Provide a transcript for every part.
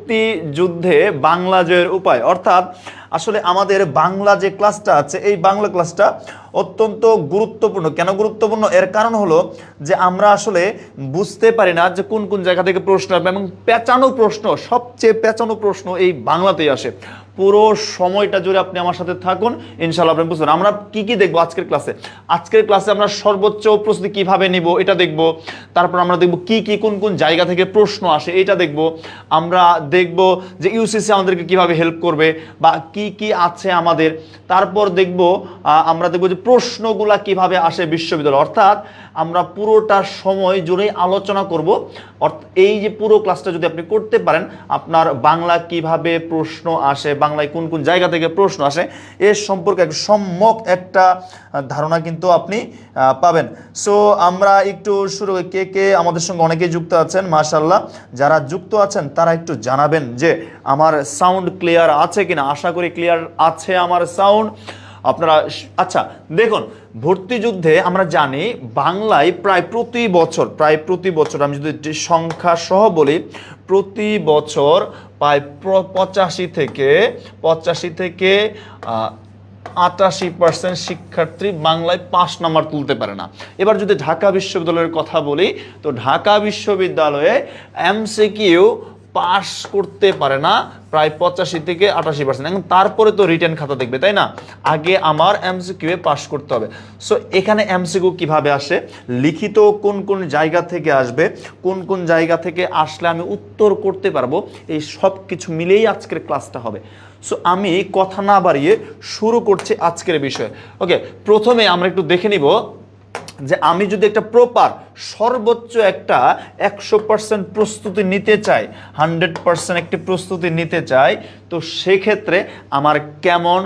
ভর্তি যুদ্ধে বাংলা জয়ের উপায়, অর্থাৎ আসলে আমাদের বাংলা যে ক্লাসটা আছে এই বাংলা ক্লাসটা অত্যন্ত গুরুত্বপূর্ণ। কেন গুরুত্বপূর্ণ? এর কারণ হলো যে আমরা আসলে বুঝতে পারি না যে কোন কোন জায়গা থেকে প্রশ্ন আসবে, এবং পেঁচানো প্রশ্ন, সবচেয়ে পেঁচানো প্রশ্ন এই বাংলাতেই আসে। পুরো সময়টা জুড়ে আপনি আমার সাথে থাকুন, ইনশাআল্লাহ আপনি বুঝবেন। আমরা কি কি দেখবো আজকের ক্লাসে? আজকের ক্লাসে আমরা সর্বোচ্চ প্রস্তুতি কিভাবে নিব এটা দেখব। তারপর আমরা দেখব কি কি কোন কোন জায়গা থেকে প্রশ্ন আসে এটা দেখব। আমরা দেখব যে ইউসিসি আমাদেরকে কিভাবে হেল্প করবে বা কি কি আছে আমাদের। তারপর দেখব আমরা দেখব যে প্রশ্নগুলা কিভাবে আসে বিশ্ববিদ্যালয়, অর্থাৎ আমরা পুরোটা সময় জুড়েই আলোচনা করব। এই যে পুরো ক্লাসটা যদি আপনি করতে পারেন, আপনার বাংলা কিভাবে প্রশ্ন আসে, বাংলায় কোন কোন জায়গা থেকে প্রশ্ন আসে এর সম্পর্কে সম্যক একটা ধারণা কিন্তু আপনি পাবেন। সো আমরা একটু শুরু করি। কে কে আমাদের সঙ্গে অনেকেই যুক্ত আছেন, মাশাআল্লাহ। যারা যুক্ত আছেন তারা একটু জানাবেন যে আমার সাউন্ড ক্লিয়ার আছে কিনা। আশা করি ক্লিয়ার আছে আমার সাউন্ড। আপনারা আচ্ছা দেখুন, ভর্তি যুদ্ধে আমরা জানি বাংলায় প্রায় প্রতি বছর আমি যদি সংখ্যা সহ বলি, প্রতি বছর প্রায় 85 থেকে 88% শিক্ষার্থী বাংলায় 5 নাম্বার তুলতে পারে না। এবার যদি ঢাকা বিশ্ববিদ্যালয়ের কথা বলি, তো ঢাকা বিশ্ববিদ্যালয়ে এমসিকিউ পাস করতে পারে না প্রায় 85 থেকে 88%। এখন তারপরে তো রিটেন খাতা দেখবে, তাই না? আগে আমার এমসিকিউ এ পাস করতে হবে। সো এখানে এমসিকিউ কিভাবে আসে, লিখিত কোন কোন জায়গা থেকে আসবে, কোন কোন জায়গা থেকে আসলে আমি উত্তর করতে পারবো, এই সব কিছু মিলেই আজকের ক্লাসটা হবে। সো আমি কথা না বাড়িয়ে শুরু করছি আজকের বিষয়। ওকে, প্রথমে আমরা একটু দেখে নিব যে আমি যদি একটা প্রপার সর্বোচ্চ একটা 100% প্রস্তুতি নিতে চাই, 100% একটি প্রস্তুতি নিতে চাই, তো সেক্ষেত্রে আমার কেমন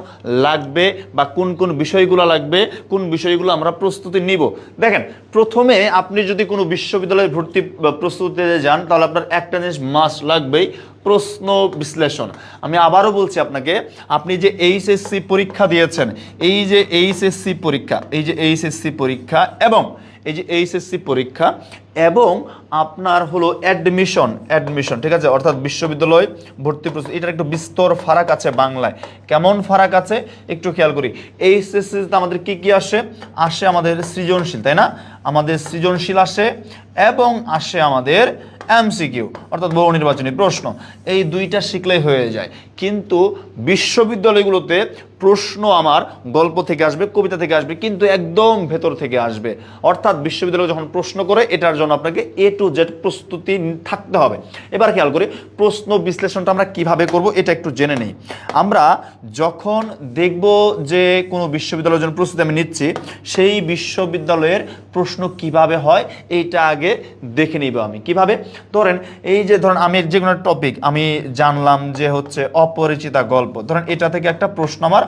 লাগবে বা কোন কোন বিষয়গুলো লাগবে, কোন বিষয়গুলো আমরা প্রস্তুতি নিব। দেখেন, প্রথমে আপনি যদি কোনো বিশ্ববিদ্যালয়ে ভর্তি প্রস্তুতিতে যান, তাহলে আপনার একটা জিনিস মাস্ট লাগবেই, প্রশ্ন বিশ্লেষণ। আমি আবারও বলছি আপনাকে, আপনি যে এইচএসসি পরীক্ষা দিয়েছেন, এই যে এইচএসসি পরীক্ষা এবং এই যে এইচএসসি পরীক্ষা এবং আপনার হলো অ্যাডমিশন, ঠিক আছে, অর্থাৎ বিশ্ববিদ্যালয় ভর্তি প্রস্তুতি, এটার একটু বিস্তর ফারাক আছে বাংলায়। কেমন ফারাক আছে একটু খেয়াল করি। এইচএসসিতে আমাদের কি কি আসে আমাদের সৃজনশীল, তাই না? আমাদের সৃজনশীল আসে এবং আসে আমাদের এমসিকিউ, অর্থাৎ বহু নির্বাচনী প্রশ্ন। এই দুইটা শিখলেই হয়ে যায়। কিন্তু বিশ্ববিদ্যালয়গুলোতে প্রশ্ন আমার গল্প থেকে আসবে, কবিতা থেকে আসবে, কিন্তু একদম ভেতর থেকে আসবে। অর্থাৎ বিশ্ববিদ্যালয় যখন প্রশ্ন করে, এটার জন্য আপনাকে A to Z প্রস্তুতি থাকতে হবে। এবার খেয়াল করি প্রশ্ন বিশ্লেষণটা আমরা কিভাবে করব, এটা একটু জেনে নেই। আমরা যখন দেখব যে কোনো বিশ্ববিদ্যালয়ের জন্য প্রস্তুতি আমি নিচ্ছি, সেই বিশ্ববিদ্যালয়ের প্রশ্ন কিভাবে হয় এইটা আগে দেখে নিব। আমি কিভাবে, ধরেন এই যে ধরেন আমি যে কোনো টপিক আমি জানলাম যে হচ্ছে অপরিচিতা গল্প, ধরেন এটা থেকে একটা প্রশ্ন আমার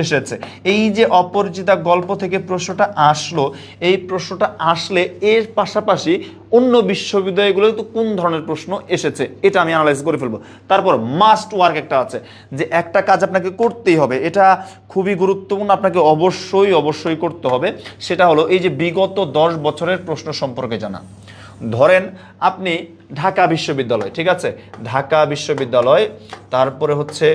এসেছে। এই যে অপরিচিতা গল্প থেকে প্রশ্নটা আসলো, এই প্রশ্নটা আসলে এর পাশাপাশি অন্য বিশ্ববিদ্যালয়গুলো তো কোন ধরনের প্রশ্ন এসেছে এটা আমি অ্যানালাইজ করে ফেলবো। তারপর মাস্ট ওয়ার্ক একটা আছে, যে একটা কাজ আপনাকে করতেই হবে, এটা খুবই গুরুত্বপূর্ণ, আপনাকে অবশ্যই করতে হবে। সেটা হলো এই যে বিগত 10 বছরের প্রশ্ন সম্পর্কে জানা। ধরেন আপনি ঢাকা বিশ্ববিদ্যালয়, ঠিক আছে, ঢাকা বিশ্ববিদ্যালয়, তারপরে হচ্ছে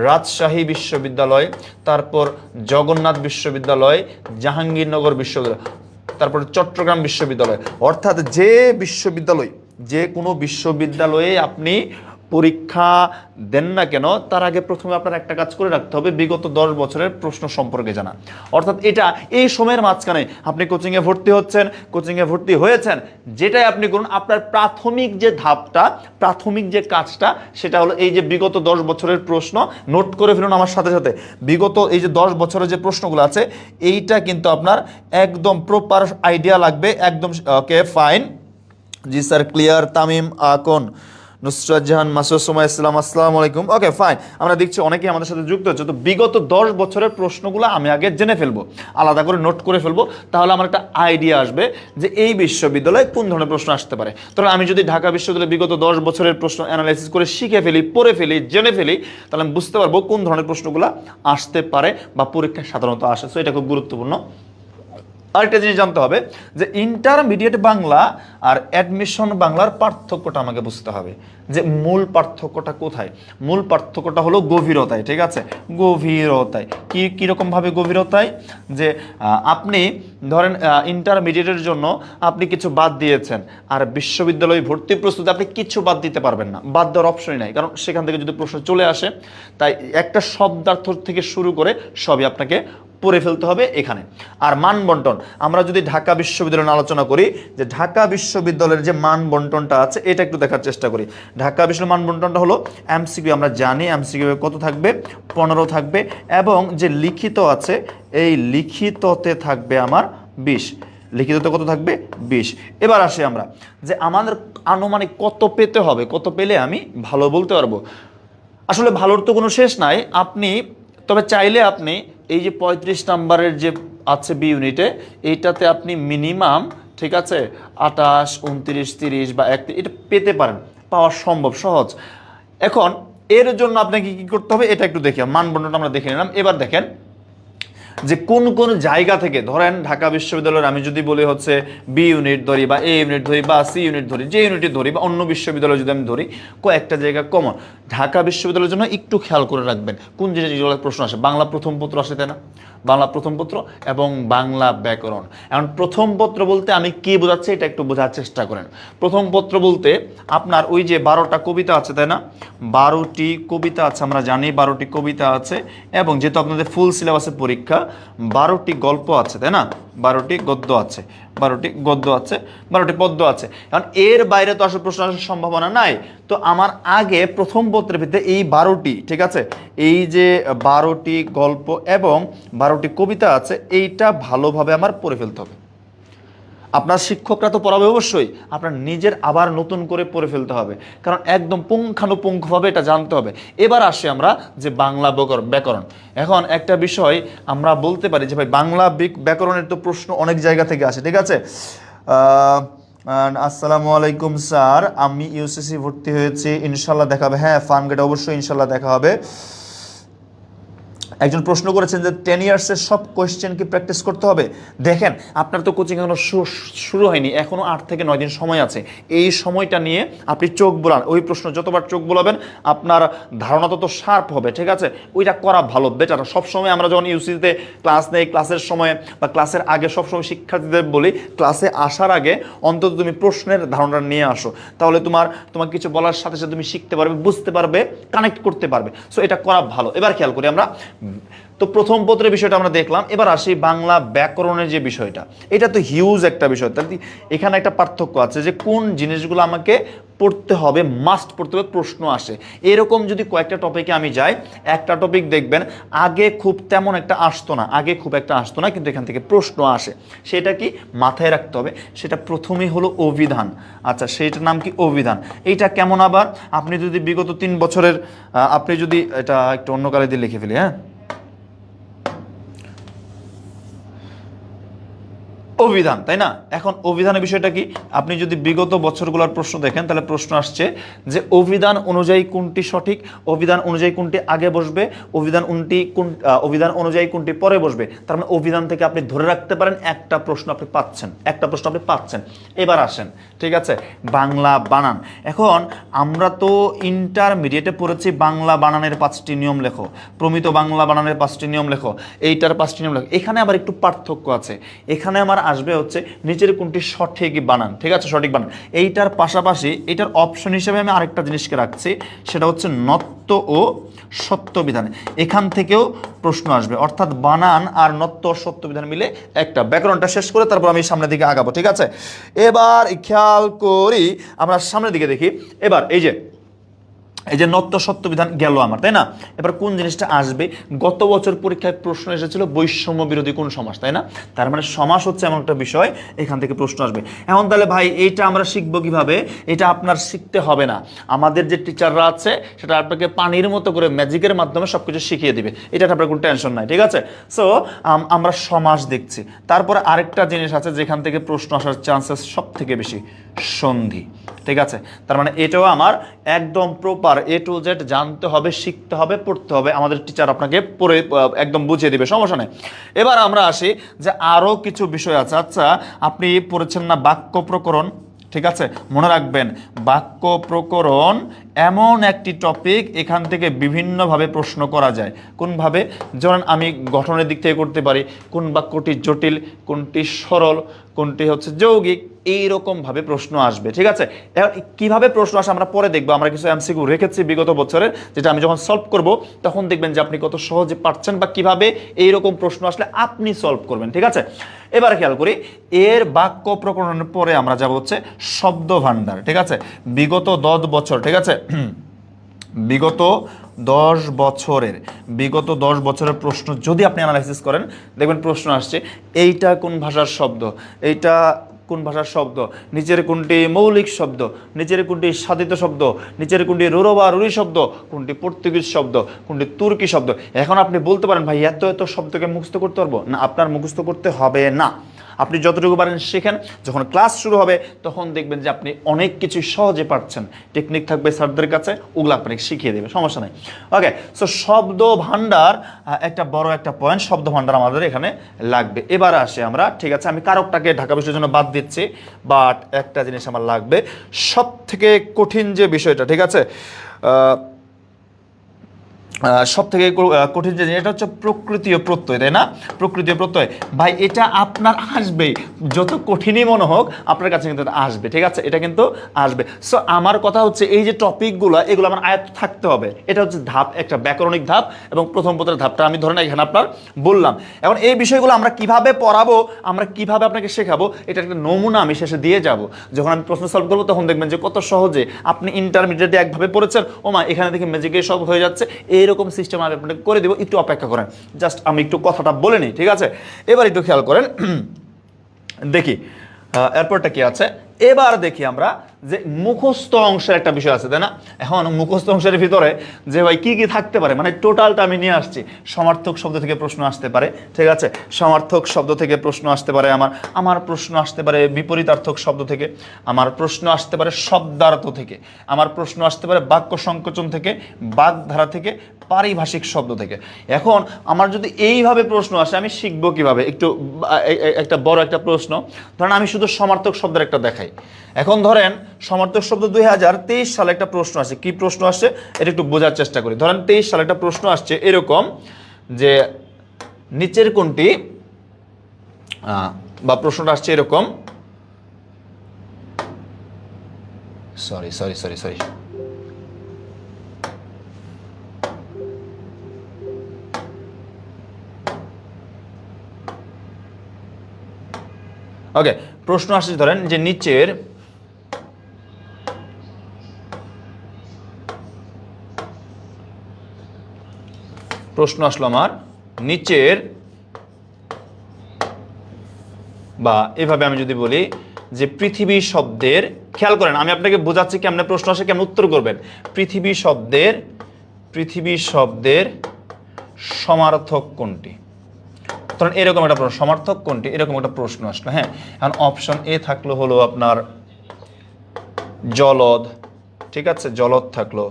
রাজশাহী বিশ্ববিদ্যালয়, তারপর জগন্নাথ বিশ্ববিদ্যালয়, জাহাঙ্গীরনগর বিশ্ববিদ্যালয়, তারপর চট্টগ্রাম বিশ্ববিদ্যালয়। অর্থাৎ যে কোনো বিশ্ববিদ্যালয়ে আপনি পরীক্ষা দেন না কেন, তার আগে প্রথমে আপনার একটা কাজ করে রাখতে হবে, বিগত 10 বছরের প্রশ্ন সম্পর্কে জানা। অর্থাৎ এটা এই সময়ের মাঝখানে আপনি কোচিংয়ে ভর্তি হয়েছেন, যেটাই আপনি করুন, আপনার প্রাথমিক যে ধাপটা, প্রাথমিক যে কাজটা, সেটা হলো এই যে বিগত 10 বছরের প্রশ্ন নোট করে ফেলুন আমার সাথে সাথে। বিগত এই যে 10 বছরের যে প্রশ্নগুলো আছে, এইটা কিন্তু আপনার একদম প্রপার আইডিয়া লাগবে একদম। ওকে ফাইন, জি স্যার ক্লিয়ার। তামিম আকন, নুসরাত জাহান, মাসুদ সুমাই ইসলাম, আসসালামু আলাইকুম। ওকে ফাইন, আমরা দেখছি অনেকেই আমাদের সাথে যুক্ত হচ্ছে। তো বিগত 10 বছরের প্রশ্নগুলো আমি আগে জেনে ফেলবো, আলাদা করে নোট করে ফেলবো, তাহলে আমার একটা আইডিয়া আসবে যে এই বিশ্ববিদ্যালয়ে কোন ধরনের প্রশ্ন আসতে পারে। তাহলে আমি যদি ঢাকা বিশ্ববিদ্যালয়ে বিগত 10 বছরের প্রশ্ন অ্যানালাইসিস করে শিখে ফেলি, পড়ে ফেলি, জেনে ফেলি, তাহলে আমি বুঝতে পারবো কোন ধরনের প্রশ্নগুলো আসতে পারে বা পরীক্ষায় সাধারণত আসে। সো এটা খুব গুরুত্বপূর্ণ। আরেকটা জিনিস জানতে হবে যে ইন্টারমিডিয়েট বাংলা আর অ্যাডমিশন বাংলার পার্থক্যটা আমাকে বুঝতে হবে, যে মূল পার্থক্যটা কোথায়। মূল পার্থক্যটা হলো গভীরতায়, ঠিক আছে, গভীরতায়। কীরকমভাবে গভীরতায়, যে আপনি ধরেন ইন্টারমিডিয়েটের জন্য আপনি কিছু বাদ দিয়েছেন, আর বিশ্ববিদ্যালয় ভর্তি প্রস্তুতি আপনি কিছু বাদ দিতে পারবেন না, বাদ দেওয়ার অপশনই নাই, কারণ সেখান থেকে যদি প্রশ্ন চলে আসে, তাই একটা শব্দার্থ থেকে শুরু করে সবই আপনাকে পড়ে ফেলতে হবে এখানে। আর মান বন্টন, আমরা যদি ঢাকা বিশ্ববিদ্যালয় আলোচনা করি, যে ঢাকা বিশ্ববিদ্যালয়ের যে মান বন্টনটা আছে এটা একটু দেখার চেষ্টা করি। ঢাকা বিশ্ববিদ্যালয়ের মান বন্টনটা হলো এমসিকিউ, আমরা জানি এমসিকিউ কত থাকবে, 15 থাকবে, এবং যে লিখিত আছে এই লিখিততে থাকবে আমার 20, লিখিততে কত থাকবে 20। এবার আসি আমরা যে আমাদের আনুমানিক কত পেতে হবে, কত পেলে আমি ভালো বলতে পারবো। আসলে ভালোর তো কোনো শেষ নাই, আপনি তবে চাইলে আপনি এই যে 35 নাম্বারের যে আছে বি ইউনিটে, এইটাতে আপনি মিনিমাম, ঠিক আছে, 28, 29, 30 বা 31 এটা পেতে পারেন, পাওয়া সম্ভব, সহজ। এখন এর জন্য আপনাকে কি করতে হবে এটা একটু দেখি, মানবন্ধনটা আমরা দেখে নিলাম। এবার দেখেন যে কোন কোন জায়গা থেকে, ধরেন ঢাকা বিশ্ববিদ্যালয়ের আমি যদি বলি হচ্ছে বি ইউনিট ধরি বা এ ইউনিট ধরি বা সি ইউনিট ধরি, যে ইউনিট ধরি বা অন্য বিশ্ববিদ্যালয় যদি আমি ধরি, কয়েকটা জায়গা কমন। ঢাকা বিশ্ববিদ্যালয়ের জন্য একটু খেয়াল করে রাখবেন কোন জিনিসগুলো প্রশ্ন আসে। বাংলা প্রথম পত্র আসে, তাই না, বাংলা প্রথম পত্র এবং বাংলা ব্যাকরণ। এখন প্রথম পত্র বলতে আমি কি বোঝাচ্ছি এটা একটু বোঝার চেষ্টা করেন। প্রথম পত্র বলতে আপনার ওই যে 12টা কবিতা আছে, তাই না, 12টি কবিতা আছে, আমরা জানি 12টি কবিতা আছে, এবং যেহেতু আপনাদের ফুল সিলেবাসে পরীক্ষা, 12টি গল্প আছে, তাই না, 12টি গদ্য আছে, 12টি গদ্য আছে, 12টি পদ্য আছে। কারণ এর বাইরে তো আসলে প্রশ্ন আসার সম্ভাবনা নাই। তো আমার আগে প্রথম পত্রের ভিতরে এই 12টি, ঠিক আছে, এই যে 12টি গল্প এবং 12টি কবিতা আছে, এইটা ভালোভাবে আমার পড়ে ফেলতে হবে। আপনার শিক্ষকরা তো পড়াবে অবশ্যই, আপনার নিজের আবার নতুন করে পড়ে ফেলতে হবে, কারণ একদম পুঙ্খানুপুঙ্খভাবে এটা জানতে হবে। এবার আসি আমরা যে বাংলা ব্যাকরণ। এখন একটা বিষয় আমরা বলতে পারি যে ভাই বাংলা ব্যাকরণের তো প্রশ্ন অনেক জায়গা থেকে আসে, ঠিক আছে। আসসালামু আলাইকুম স্যার, আমি ইউসিসি ভর্তি হয়েছি, ইনশাল্লাহ দেখা হবে। হ্যাঁ, ফার্মগেট অবশ্যই ইনশাল্লাহ দেখা হবে। একজন প্রশ্ন করেছেন যে 10 ইয়ার্সের সব কোয়েশ্চেন কি প্র্যাকটিস করতে হবে? দেখেন, আপনার তো কোচিং এখনো শুরু হয়নি, এখনো 8 থেকে 9 দিন সময় আছে। এই সময়টা নিয়ে আপনি চোখ বোলান, ওই প্রশ্ন যতবার চোখ বোলাবেন আপনার ধারণা তত শার্প হবে, ঠিক আছে। ওইটা করা ভালো, বেটার। সবসময় আমরা যখন ইউসিতে ক্লাস নেই, ক্লাসের সময় বা ক্লাসের আগে সবসময় শিক্ষার্থীদের বলি, ক্লাসে আসার আগে অন্তত তুমি প্রশ্নের ধারণা নিয়ে আসো, তাহলে তোমার কিছু বলার সাথে সাথে তুমি শিখতে পারবে, বুঝতে পারবে, কানেক্ট করতে পারবে। সো এটা করা ভালো। এবার খেয়াল করি আমরা, তো প্রথম পত্রের বিষয়টা আমরা দেখলাম। এবার আসি বাংলা ব্যাকরণের যে বিষয়টা, এটা তো হিউজ একটা বিষয়। তাহলে এখানে একটা পার্থক্য আছে যে কোন জিনিসগুলো আমাকে পড়তে হবে, মাস্ট পড়তে হবে, প্রশ্ন আসে। এরকম যদি কয়েকটা টপিকে আমি যাই, একটা টপিক দেখবেন আগে খুব তেমন একটা আসতো না, কিন্তু এখান থেকে প্রশ্ন আসে। সেটা কি মাথায় রাখতে হবে, সেটা প্রথমেই হলো অভিধান। আচ্ছা, সেইটার নাম কি? অভিধান। এইটা কেমন আবার, আপনি যদি বিগত 3 বছরের আপনি যদি এটা একটু অন্য কালে দিয়ে লিখে ফেলি, হ্যাঁ, অভিধান, তাই না। এখন অভিধানের বিষয়টা কি, আপনি যদি বিগত বছরগুলোর প্রশ্ন দেখেন, তাহলে প্রশ্ন আসছে যে অভিধান অনুযায়ী কোনটি সঠিক, অভিধান অনুযায়ী কোনটি আগে বসবে, অভিধান অনুযায়ী কোনটি পরে বসবে। তার মানে অভিধান থেকে আপনি ধরে রাখতে পারেন একটা প্রশ্ন আপনি পাচ্ছেন। এবার আসেন, ঠিক আছে, বাংলা বানান। এখন আমরা তো ইন্টারমিডিয়েটে পড়েছি বাংলা বানানের 5টি নিয়ম লেখো, প্রমিত বাংলা বানানের 5টি নিয়ম লেখো, এইটার 5টি নিয়ম লেখো। এখানে আবার একটু পার্থক্য আছে। এখানে আমার আসবে হচ্ছে নিচের কোনটি সঠিক বানান, ঠিক আছে, সঠিক বানান। এইটার পাশাপাশি এটার অপশন হিসেবে আমি আরেকটা জিনিসকে রাখছি, সেটা হচ্ছে নত্ব ও সত্য বিধান। এখান থেকেও প্রশ্ন আসবে, অর্থাৎ বানান আর নত্ব ও সত্য বিধান মিলে একটা। ব্যাকরণটা শেষ করে তারপর আমি সামনের দিকে আগাবো, ঠিক আছে। এবার খেয়াল করি, আমরা সামনের দিকে দেখি। এবার এই যে নত্ব সত্য বিধান গেল আমার, তাই না। এবার কোন জিনিসটা আসবে, গত বছর পরীক্ষায় প্রশ্ন এসেছিল বৈষম্য বিরোধী কোন সমাস, তাই না। তার মানে সমাস হচ্ছে এমন একটা বিষয়, এখান থেকে প্রশ্ন আসবে। এখন তাহলে ভাই এইটা আমরা শিখবো কিভাবে? এটা আপনার শিখতে হবে না, আমাদের যে টিচাররা আছে সেটা আপনাকে পানির মতো করে ম্যাজিকের মাধ্যমে সবকিছু শিখিয়ে দিবে, এটা আপনার কোনো টেনশন নাই, ঠিক আছে। সো আমরা সমাস দেখছি। তারপরে আরেকটা জিনিস আছে যেখান থেকে প্রশ্ন আসার চান্সেস সব থেকে বেশি, সন্ধি, ঠিক আছে, তার মানে এটাও আমার একদম প্রপার A to Z জানতে হবে, শিখতে হবে, পড়তে হবে, আমাদের টিচার আপনাকে পড়ে একদম বুঝিয়ে দিবে, সমস্যা নেই। এবার আমরা আসি যে আরও কিছু বিষয় আছে। আচ্ছা, আপনি পড়েছেন না বাক্য প্রকরণ, ঠিক আছে, মনে রাখবেন বাক্য প্রকরণ এমন একটি টপিক, এখান থেকে বিভিন্নভাবে প্রশ্ন করা যায়। কোনভাবে? যেমন আমি গঠনের দিক থেকে করতে পারি, কোন বাক্যটি জটিল, কোনটি সরল, কোনটি হচ্ছে যৌগিক, এইরকমভাবে প্রশ্ন আসবে, ঠিক আছে। এবার কীভাবে প্রশ্ন আসে আমরা পরে দেখবো। আমরা কিছু এমসিকিউ রেখেছি বিগত বছরের, যেটা আমি যখন সলভ করব তখন দেখবেন যে আপনি কত সহজে পারছেন বা কিভাবে এইরকম প্রশ্ন আসলে আপনি সলভ করবেন, ঠিক আছে। এবার খেয়াল করি, এর বাক্য প্রকরণের পরে আমরা যাব হচ্ছে শব্দ ভাণ্ডার, ঠিক আছে। বিগত 10 বছর, ঠিক আছে, বিগত 10 বছরের প্রশ্ন যদি আপনি অ্যানালাইসিস করেন, দেখবেন প্রশ্ন আসছে এইটা কোন ভাষার শব্দ, এইটা কোন ভাষার শব্দ, নিচের কোনটি মৌলিক শব্দ, নিচের কোনটি সাধিত শব্দ, নিচের কোনটি রুরো বা রুরি শব্দ, কোনটি পর্তুগিজ শব্দ, কোনটি তুর্কি শব্দ। এখন আপনি বলতে পারেন ভাই এত এত শব্দকে মুখস্থ করতে পারবো না, আপনার মুখস্থ করতে হবে না। আপনি যতটুকু পারেন শেখেন, যখন ক্লাস শুরু হবে তখন দেখবেন যে আপনি অনেক কিছু সহজে পারছেন। টেকনিক থাকবে স্যারদের কাছে, ওগুলো আপনাকে শিখিয়ে দেবে, সমস্যা নেই। ওকে, সো শব্দ ভাণ্ডার একটা বড় একটা পয়েন্ট, শব্দ ভাণ্ডার আমাদের এখানে লাগবে। এবার আসে আমরা, ঠিক আছে, আমি কারকটাকে ঢাকা বিষয়ের জন্য বাদ দিচ্ছি, বাট একটা জিনিস আমার লাগবে, সব থেকে কঠিন যে বিষয়টা, ঠিক আছে, সব থেকে কঠিন যে এটা হচ্ছে প্রকৃতীয় প্রত্যয়, তাই না? প্রকৃতীয় প্রত্যয় ভাই এটা আপনার আসবেই, যত কঠিনই মনে হোক আপনার কাছে কিন্তু আসবে, ঠিক আছে, এটা কিন্তু আসবে। সো আমার কথা হচ্ছে এই যে টপিকগুলো, এগুলো আমার আয়ত্ত থাকতে হবে। এটা হচ্ছে ধাপ, একটা ব্যাকরণিক ধাপ এবং প্রথম পত্রের ধাপটা আমি ধরেন এখানে আপনার বললাম। এখন এই বিষয়গুলো আমরা কিভাবে পড়াবো, আমরা কিভাবে আপনাকে শেখাবো, এটা একটা নমুনা আমি শেষে দিয়ে যাব। যখন আমি প্রশ্ন সলভ করবো তখন দেখবেন যে কত সহজে আপনি ইন্টারমিডিয়েটে একভাবে পড়েছেন, ওমা এখানে দেখে ম্যাজিকে সব হয়ে যাচ্ছে, এরকম সিস্টেম আমি আপনাকে করে দেবো। একটু অপেক্ষা করেন, জাস্ট আমি একটু কথাটা বলে নিই, ঠিক আছে। এবার একটু খেয়াল করেন, দেখি এরপরটা কি আছে। এবার দেখি আমরা যে মুখস্থ অংশের একটা বিষয় আছে, তাই না? এখন মুখস্থ অংশের ভিতরে যে ভাই কি কি থাকতে পারে, মানে টোটালটা আমি নিয়ে আসছি। সমার্থক শব্দ থেকে প্রশ্ন আসতে পারে, ঠিক আছে, সমার্থক শব্দ থেকে প্রশ্ন আসতে পারে, আমার প্রশ্ন আসতে পারে বিপরীতার্থক শব্দ থেকে, আমার প্রশ্ন আসতে পারে শব্দার্থ থেকে, আমার প্রশ্ন আসতে পারে বাক্য সংকোচন থেকে, বাগধারা থেকে, পারিভাষিক শব্দ থেকে। এখন আমার যদি এইভাবে প্রশ্ন আসে আমি শিখবো কিভাবে? একটু একটা বড় একটা প্রশ্ন, ধরেন আমি শুধু সমার্থক শব্দের একটা দেখাই। এখন ধরেন সমার্থক শব্দ 2023 সালে একটা প্রশ্ন আসে, কি প্রশ্ন আসছে এটা একটু বোঝার চেষ্টা করি। ধরেন 23 সালে একটা প্রশ্ন আসছে এরকম যে নিচের কোনটি, বা প্রশ্নটা আসছে এরকম, sorry sorry sorry sorry okay, প্রশ্ন আসছে ধরেন যে নিচের প্রশ্ন আসলো আমার নিচের, বা এভাবে আমি যদি বলি যে পৃথিবী শব্দের, খেয়াল করেন আমি আপনাকে বোঝাচ্ছি কেমন প্রশ্ন আসে কেমন উত্তর করবেন। পৃথিবী শব্দের সমার্থক কোনটি? ধরেন এরকম একটা প্রশ্ন, সমার্থক কোনটি, এরকম একটা প্রশ্ন আসলো। হ্যাঁ, এখন অপশন এ থাকলো হলো আপনার জলদ, ঠিক আছে, জলদ থাকলো।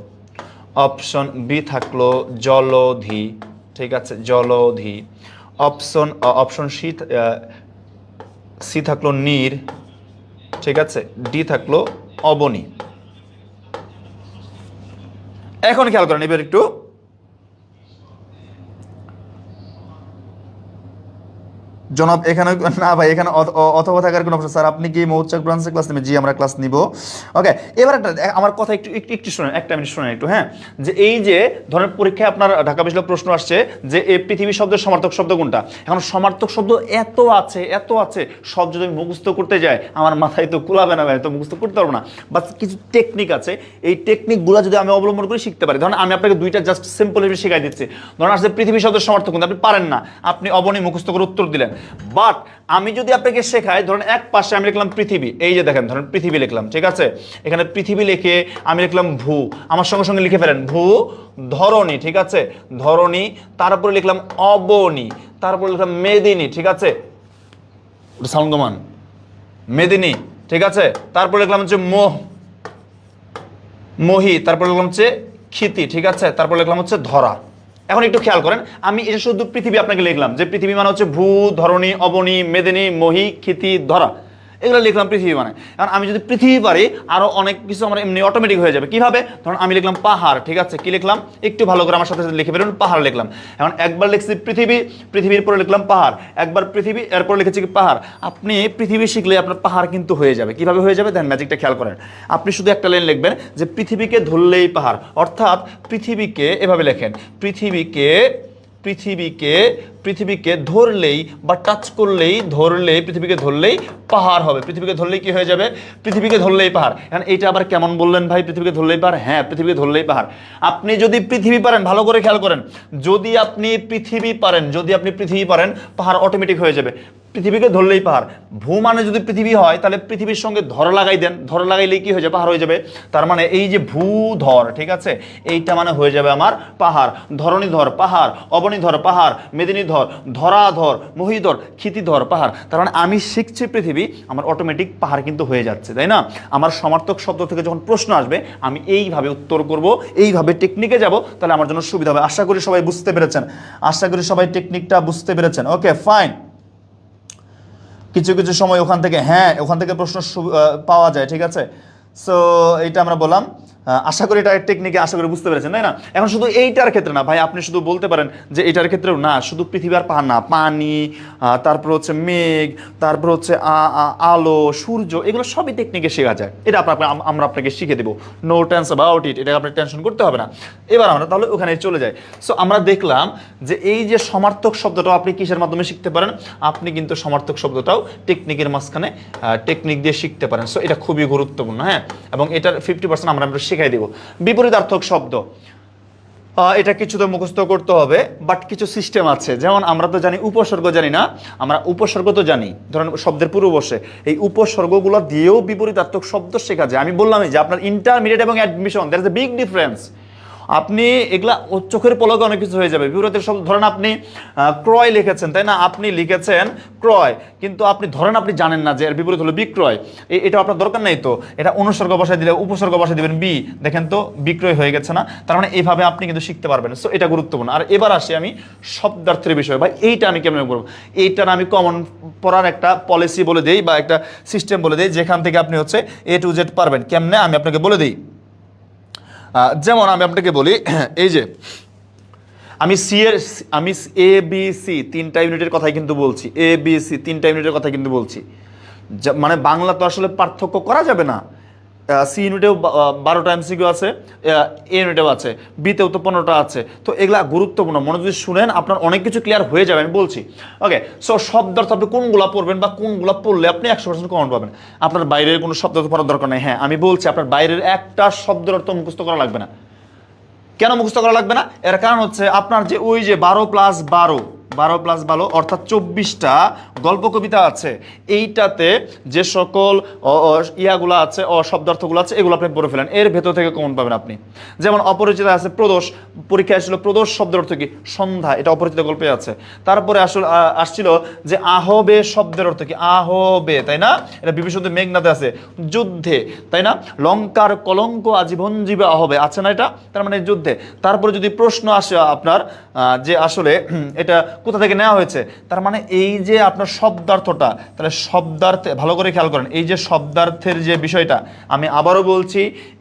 অপশন বি থাকলো জলধি, ঠিক আছে, জলধি। অপশন সি থাকলো নীর, ঠিক আছে, ডি থাকলো অবনী। এখন খেয়াল করেন এবার একটু, জনাব এখানে না ভাই, এখানে অথবা থাকার কোনো অপশন। স্যার আপনি কি মৌচাক ব্রাঞ্চে ক্লাস নেবেন? জি আমরা ক্লাস নিব। ওকে, এবার একটা আমার কথা একটু একটু একটু শুনেন, একটা মিনিট শুনেন একটু। হ্যাঁ, যে এই যে ধরেন পরীক্ষায় আপনার ঢাকা বিশ্ববিদ্যালয় প্রশ্ন আসছে যে এই পৃথিবী শব্দের সমার্থক শব্দ কোনটা। এখন সমার্থক শব্দ এত আছে, সব যদি আমি মুখস্থ করতে যাই আমার মাথায় তো কুলাবে না ভাই, তো মুখস্থ করতে পারবো না। বাট কিছু টেকনিক আছে, এই টেকনিকগুলো যদি আমি অবলম্বন করে শিখতে পারি। ধরেন আমি আপনাকে দুইটা জাস্ট সিম্পল হিসেবে শেখাই দিচ্ছি। ধরেন আসছে পৃথিবী শব্দের সমার্থক কোনটা, আপনি পারেন না, আপনি অবনী মুখস্থ করে উত্তর দিলেন। বাট আমি যদি আপনাকে শেখাই, ধরেন এক পাশে আমি লিখলাম পৃথিবী, এই যে দেখেন ধরেন পৃথিবী লিখলাম, ঠিক আছে, এখানে পৃথিবী লিখে আমি লিখলাম ভূ, আমার সঙ্গে সঙ্গে লিখে ফেলেন ভূ ধরণী, ঠিক আছে, ধরণী, তারপরে লিখলাম অবনী, তারপরে লিখলাম মেদিনী, ঠিক আছে, সাউন্ড কমান, মেদিনী, ঠিক আছে, তারপরে লিখলাম হচ্ছে মোহ, মহি, তারপর লিখলাম হচ্ছে ক্ষিতি, ঠিক আছে, তারপর লিখলাম হচ্ছে ধরা। এখন একটু খেয়াল করেন, আমি এটা শুধু পৃথিবী আপনাকে লিখলাম, যে পৃথিবী মানে হচ্ছে ভূ, ধরণী, অবনী, মেদিনী, মহি, ক্ষিতি, ধরা, এগুলো লিখলাম পৃথিবী মানে। কারণ আমি যদি পৃথিবী পারি, আরো অনেক কিছু আমার এমনি অটোমেটিক হয়ে যাবে। কিভাবে? ধরুন আমি লিখলাম পাহাড়, ঠিক আছে, কি লিখলাম একটু ভালো করে আমার সাথে সাথে লিখে বেরোন, পাহাড় লিখলাম। এখন একবার লিখছি পৃথিবী, পৃথিবীর পরে লিখলাম পাহাড়, একবার পৃথিবী, এরপর লিখেছি কি পাহাড়। আপনি পৃথিবী শিখলে আপনার পাহাড় কিন্তু হয়ে যাবে। কিভাবে হয়ে যাবে? দেন ম্যাজিকটা খেয়াল করেন। আপনি শুধু একটা লাইন লিখবেন যে পৃথিবীকে ধরলেই পাহাড়, অর্থাৎ পৃথিবীকে এভাবে লেখেন, পৃথিবীকে পৃথিবীকে পৃথিবীকে ধরলেই বা টাচ করলেই, ধরলেই, পৃথিবীকে ধরলেই পাহাড় হবে। পৃথিবীকে ধরলেই কি হয়ে যাবে? পৃথিবীকে ধরলেই পাহাড়। এখন এইটা আবার কেমন বললেন ভাই, পৃথিবীকে ধরলেই পাহাড়? হ্যাঁ, পৃথিবীকে ধরলেই পাহাড়। আপনি যদি পৃথিবী পারেন, ভালো করে খেয়াল করেন, যদি আপনি পৃথিবী পারেন, যদি আপনি পৃথিবী পারেন, পাহাড় অটোমেটিক হয়ে যাবে। পৃথিবীকে ধরলেই পাহাড়, ভূ মানে যদি পৃথিবী হয়, তাহলে পৃথিবীর সঙ্গে ধর লাগাই দেন, ধর লাগাইলেই কি হয়ে যাবে? পাহাড় হয়ে যাবে। তার মানে এই যে ভূধর, ঠিক আছে, এইটা মানে হয়ে যাবে আমার পাহাড়। ধরণীধর পাহাড়, অবনীধর পাহাড়, মেদিনীধর, ধরাধর, মহীধর, ক্ষিতিধর পাহাড়। তার মানে আমি শিখছি পৃথিবী, আমার অটোমেটিক পাহাড় কিন্তু হয়ে যাচ্ছে, তাই না? আমার সমার্থক শব্দ থেকে যখন প্রশ্ন আসবে, আমি এইভাবে উত্তর করব, এইভাবে টেকনিকে যাব, তাহলে আমার জন্য সুবিধা হবে। আশা করি সবাই বুঝতে পেরেছেন, আশা করি সবাই টেকনিকটা বুঝতে পেরেছেন। Okay fine. কিছু কিছু সময় ওখান থেকে, হ্যাঁ, ওখান থেকে প্রশ্ন পাওয়া যায়, ঠিক আছে। সো এইটা আমরা বললাম, আশা করি এটা টেকনিকে আশা করি বুঝতে পেরেছেন, তাই না? এখন শুধু এইটার ক্ষেত্রে না ভাই, আপনি শুধু বলতে পারেন যে এইটার ক্ষেত্রেও না, শুধু পৃথিবী আর পাহাড় না, পানি, তারপর হচ্ছে মেঘ, তারপর হচ্ছে আলো, সূর্য, এগুলো সবই টেকনিকে শেখা যায়। এটা আমরা আপনাকে শিখে দেবো, নো টেন্স অ্যাবাউট ইট, এটা আপনার টেনশন করতে হবে না। এবার আমরা তাহলে ওখানে চলে যাই। সো আমরা দেখলাম যে এই যে সমার্থক শব্দটাও আপনি কিসের মাধ্যমে শিখতে পারেন, আপনি কিন্তু সমার্থক শব্দটাও টেকনিকের মাঝখানে টেকনিক দিয়ে শিখতে পারেন। সো এটা খুবই গুরুত্বপূর্ণ, হ্যাঁ, এবং এটার 50% আমরা শিখাই দেব। বিপরীতার্থক শব্দ, এটা কিছু তো মুখস্থ করতে হবে, বাট কিছু সিস্টেম আছে। যেমন আমরা তো জানি উপসর্গ, জানি না আমরা উপসর্গ তো জানি, ধরেন শব্দের পূর্ব বসে, এই উপসর্গগুলো দিয়েও বিপরীতার্থক শব্দ শেখা যায়। আমি বললামই যে আপনার ইন্টারমিডিয়েট এবং admission, there is a big difference. আপনি এগুলা চোখের পলকে অনেক কিছু হয়ে যাবে। বিপরীতের শব্দ, ধরেন আপনি ক্রয় লিখেছেন, তাই না, আপনি লিখেছেন ক্রয়, কিন্তু আপনি ধরেন আপনি জানেন না যে এর বিপরীত হলো বিক্রয়, এটা আপনার দরকার নেই। তো এটা অনুসর্গ বসায় দিলে, উপসর্গ বসায় দিবেন বি, দেখেন তো বিক্রয় হয়ে গেছে না। তার মানে এইভাবে আপনি কিন্তু শিখতে পারবেন। সো এটা গুরুত্বপূর্ণ। আর এবার আসি আমি শব্দার্থের বিষয়, ভাই এইটা আমি কেমন করবো, এইটার আমি কমন পড়ার একটা পলিসি বলে দেই বা একটা সিস্টেম বলে দেই, যেখান থেকে আপনি হচ্ছে এ টু জেড পারবেন। কেমনে আমি আপনাকে বলে দিই। যেমন আমি আপনাকে বলি, এই যে আমি এ বি সি তিনটা ইউনিটের কথাই কিন্তু বলছি, এ বি সি তিনটা ইউনিটের কথা কিন্তু বলছি। মানে বাংলা তো আসলে পার্থক্য করা যাবে না। সি ইউনিটেও 12টা এমসিকিউ আছে, এ ইউনিটেও আছে, বিতেও তো 15টা আছে। তো এগুলা গুরুত্বপূর্ণ, মনে যদি শুনেন আপনার অনেক কিছু ক্লিয়ার হয়ে যাবে, আমি বলছি। ওকে, সো শব্দার্থ আপনি কোনগুলা পড়বেন বা কোনগুলা পড়লে আপনি 100% কমন পাবেন। আপনার বাইরের কোনো শব্দ পড়ার দরকার নেই। হ্যাঁ, আমি বলছি আপনার বাইরের একটা শব্দের অর্থ মুখস্থ করা লাগবে না। কেন মুখস্থ করা লাগবে না? এর কারণ হচ্ছে আপনার যে ওই যে 12+12 অর্থাৎ 24টা গল্প কবিতা আছে, এইটাতে যে সকল ইয়াগুলো আছে, শব্দার্থগুলো আছে, এগুলো আপনি পড়ে ফেলেন, এর ভেতর থেকে কমন পাবেন আপনি। যেমন অপরিচিত আছে প্রদোষ, পরীক্ষায় আসছিল প্রদোষ শব্দের অর্থ কি? সন্ধ্যা, এটা অপরিচিত গল্পে আছে। তারপরে আসছিল যে আহবে শব্দের অর্থ কি? আহবে, তাই না, এটা বিভীষণ মেঘনাদে আছে। যুদ্ধে, তাই না, লঙ্কার কলঙ্ক আজীবন জীবে আহবে, আছে না এটা, তার মানে যুদ্ধে। তারপরে যদি প্রশ্ন আসে আপনার যে আসলে এটা কোথা থেকে নেওয়া হয়েছে, তার মানে এই যে আপনার শব্দার্থটা, তাহলে শব্দার্থে ভালো করে খেয়াল করেন, এই যে শব্দার্থের যে বিষয়টা, আমি আবারও বলছি,